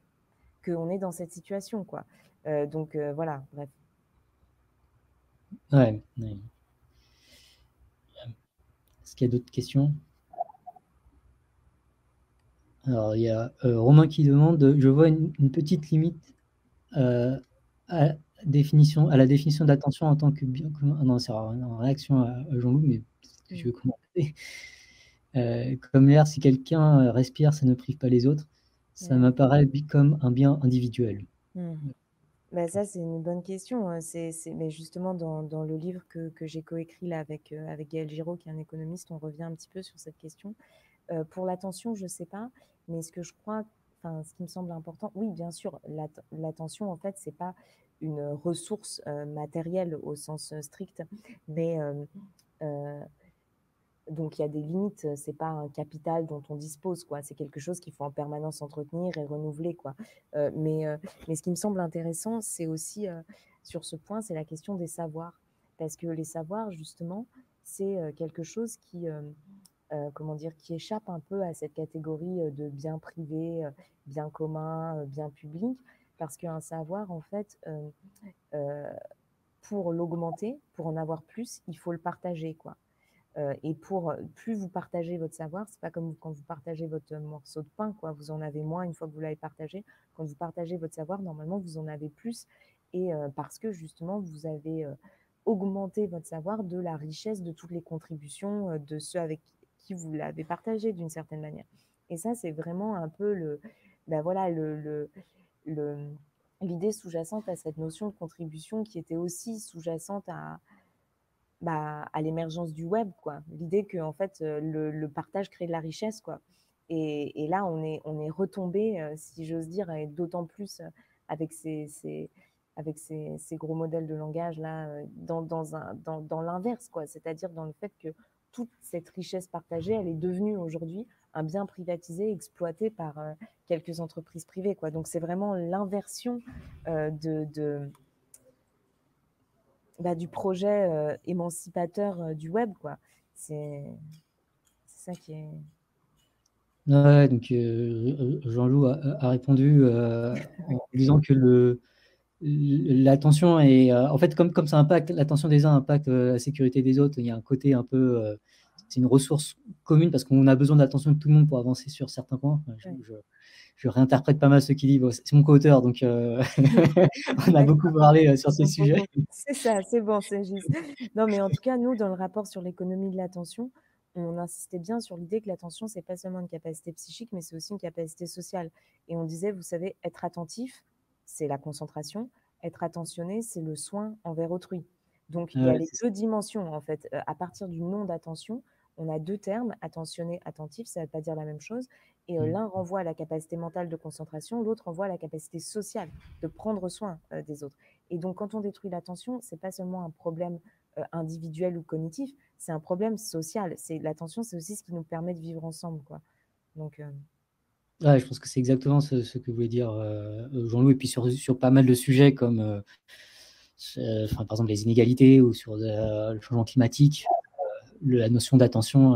qu'on est dans cette situation, quoi. Donc voilà, bref. Ouais. Est-ce qu'il y a d'autres questions? Alors, il y a Romain qui demande, je vois une petite limite à la définition d'attention en tant que bien commun. Non, c'est en réaction à Jean-Loup, mais que tu veux commenter. Comme l'air, si quelqu'un respire, ça ne prive pas les autres. Ça m'apparaît comme un bien individuel. Ben ça, c'est une bonne question. Mais justement, dans le livre que j'ai coécrit là, avec Gaël Giraud, qui est un économiste, on revient un petit peu sur cette question. Pour l'attention, je ne sais pas, mais ce que je crois, ce qui me semble important, oui, bien sûr, l'attention, en fait, ce n'est pas une ressource matérielle au sens strict, mais donc il y a des limites, c'est pas un capital dont on dispose, quoi. C'est quelque chose qu'il faut en permanence entretenir et renouveler, quoi. Mais ce qui me semble intéressant, c'est aussi sur ce point, c'est la question des savoirs, parce que les savoirs, justement, c'est quelque chose qui qui échappe un peu à cette catégorie de bien privé, bien commun, bien public, parce qu'un savoir, en fait, pour l'augmenter, pour en avoir plus, il faut le partager, quoi. Et plus vous partagez votre savoir, c'est pas comme quand vous partagez votre morceau de pain, quoi. Vous en avez moins une fois que vous l'avez partagé. Quand vous partagez votre savoir, normalement, vous en avez plus. Et parce que justement, vous avez augmenté votre savoir de la richesse de toutes les contributions de ceux avec qui vous l'avez partagé d'une certaine manière. Et ça, c'est vraiment un peu l'idée sous-jacente à cette notion de contribution qui était aussi sous-jacente à l'émergence du web, quoi. L'idée que en fait le partage crée de la richesse, quoi. Et là on est retombé, si j'ose dire, et d'autant plus avec ces gros modèles de langage là, dans l'inverse, quoi. C'est-à-dire dans le fait que toute cette richesse partagée, elle est devenue aujourd'hui un bien privatisé, exploité par quelques entreprises privées, quoi. Donc c'est vraiment l'inversion du projet émancipateur du web, quoi. C'est ça qui est... Ouais, donc Jean-Loup a répondu en disant que l'attention est... en fait, comme ça impacte, l'attention des uns impacte la sécurité des autres, il y a un côté un peu... c'est une ressource commune parce qu'on a besoin de l'attention de tout le monde pour avancer sur certains points. Je réinterprète pas mal ce qu'il dit. Bon, c'est mon co-auteur, donc on a beaucoup parlé sur ces sujets. C'est ça, c'est bon, c'est juste. Non, mais en tout cas, nous, dans le rapport sur l'économie de l'attention, on insistait bien sur l'idée que l'attention, c'est pas seulement une capacité psychique, mais c'est aussi une capacité sociale. Et on disait, vous savez, être attentif, c'est la concentration. Être attentionné, c'est le soin envers autrui. Donc, il y a les deux dimensions, en fait. À partir du nom d'attention, on a deux termes, attentionné, attentif, ça ne veut pas dire la même chose. Et l'un renvoie à la capacité mentale de concentration, l'autre renvoie à la capacité sociale de prendre soin des autres. Et donc, quand on détruit l'attention, ce n'est pas seulement un problème individuel ou cognitif, c'est un problème social. L'attention, c'est aussi ce qui nous permet de vivre ensemble, quoi. Donc, je pense que c'est exactement ce que voulait dire Jean-Loup, et puis sur pas mal de sujets comme par exemple les inégalités ou sur le changement climatique, la notion d'attention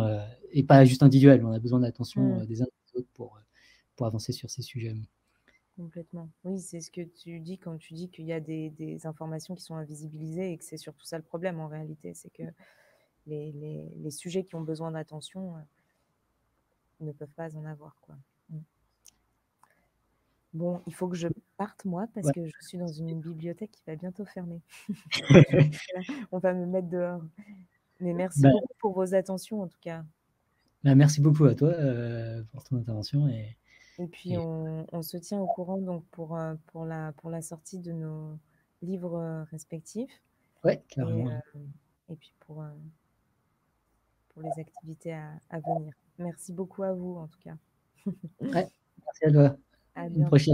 n'est pas juste individuelle. On a besoin d'attention des uns des autres pour avancer sur ces sujets. Complètement. Oui, c'est ce que tu dis quand tu dis qu'il y a des informations qui sont invisibilisées et que c'est surtout ça le problème en réalité, c'est que les sujets qui ont besoin d'attention ne peuvent pas en avoir, quoi. Bon, il faut que je parte, moi, parce que je suis dans une bibliothèque qui va bientôt fermer. On va me mettre dehors. Mais merci beaucoup pour vos attentions, en tout cas. Merci beaucoup à toi pour ton intervention. Et puis, Et on se tient au courant donc pour la sortie de nos livres respectifs ouais, et, carrément. et puis pour les activités à venir. Merci beaucoup à vous, en tout cas. Ouais, merci à toi. À Une bientôt. prochaine.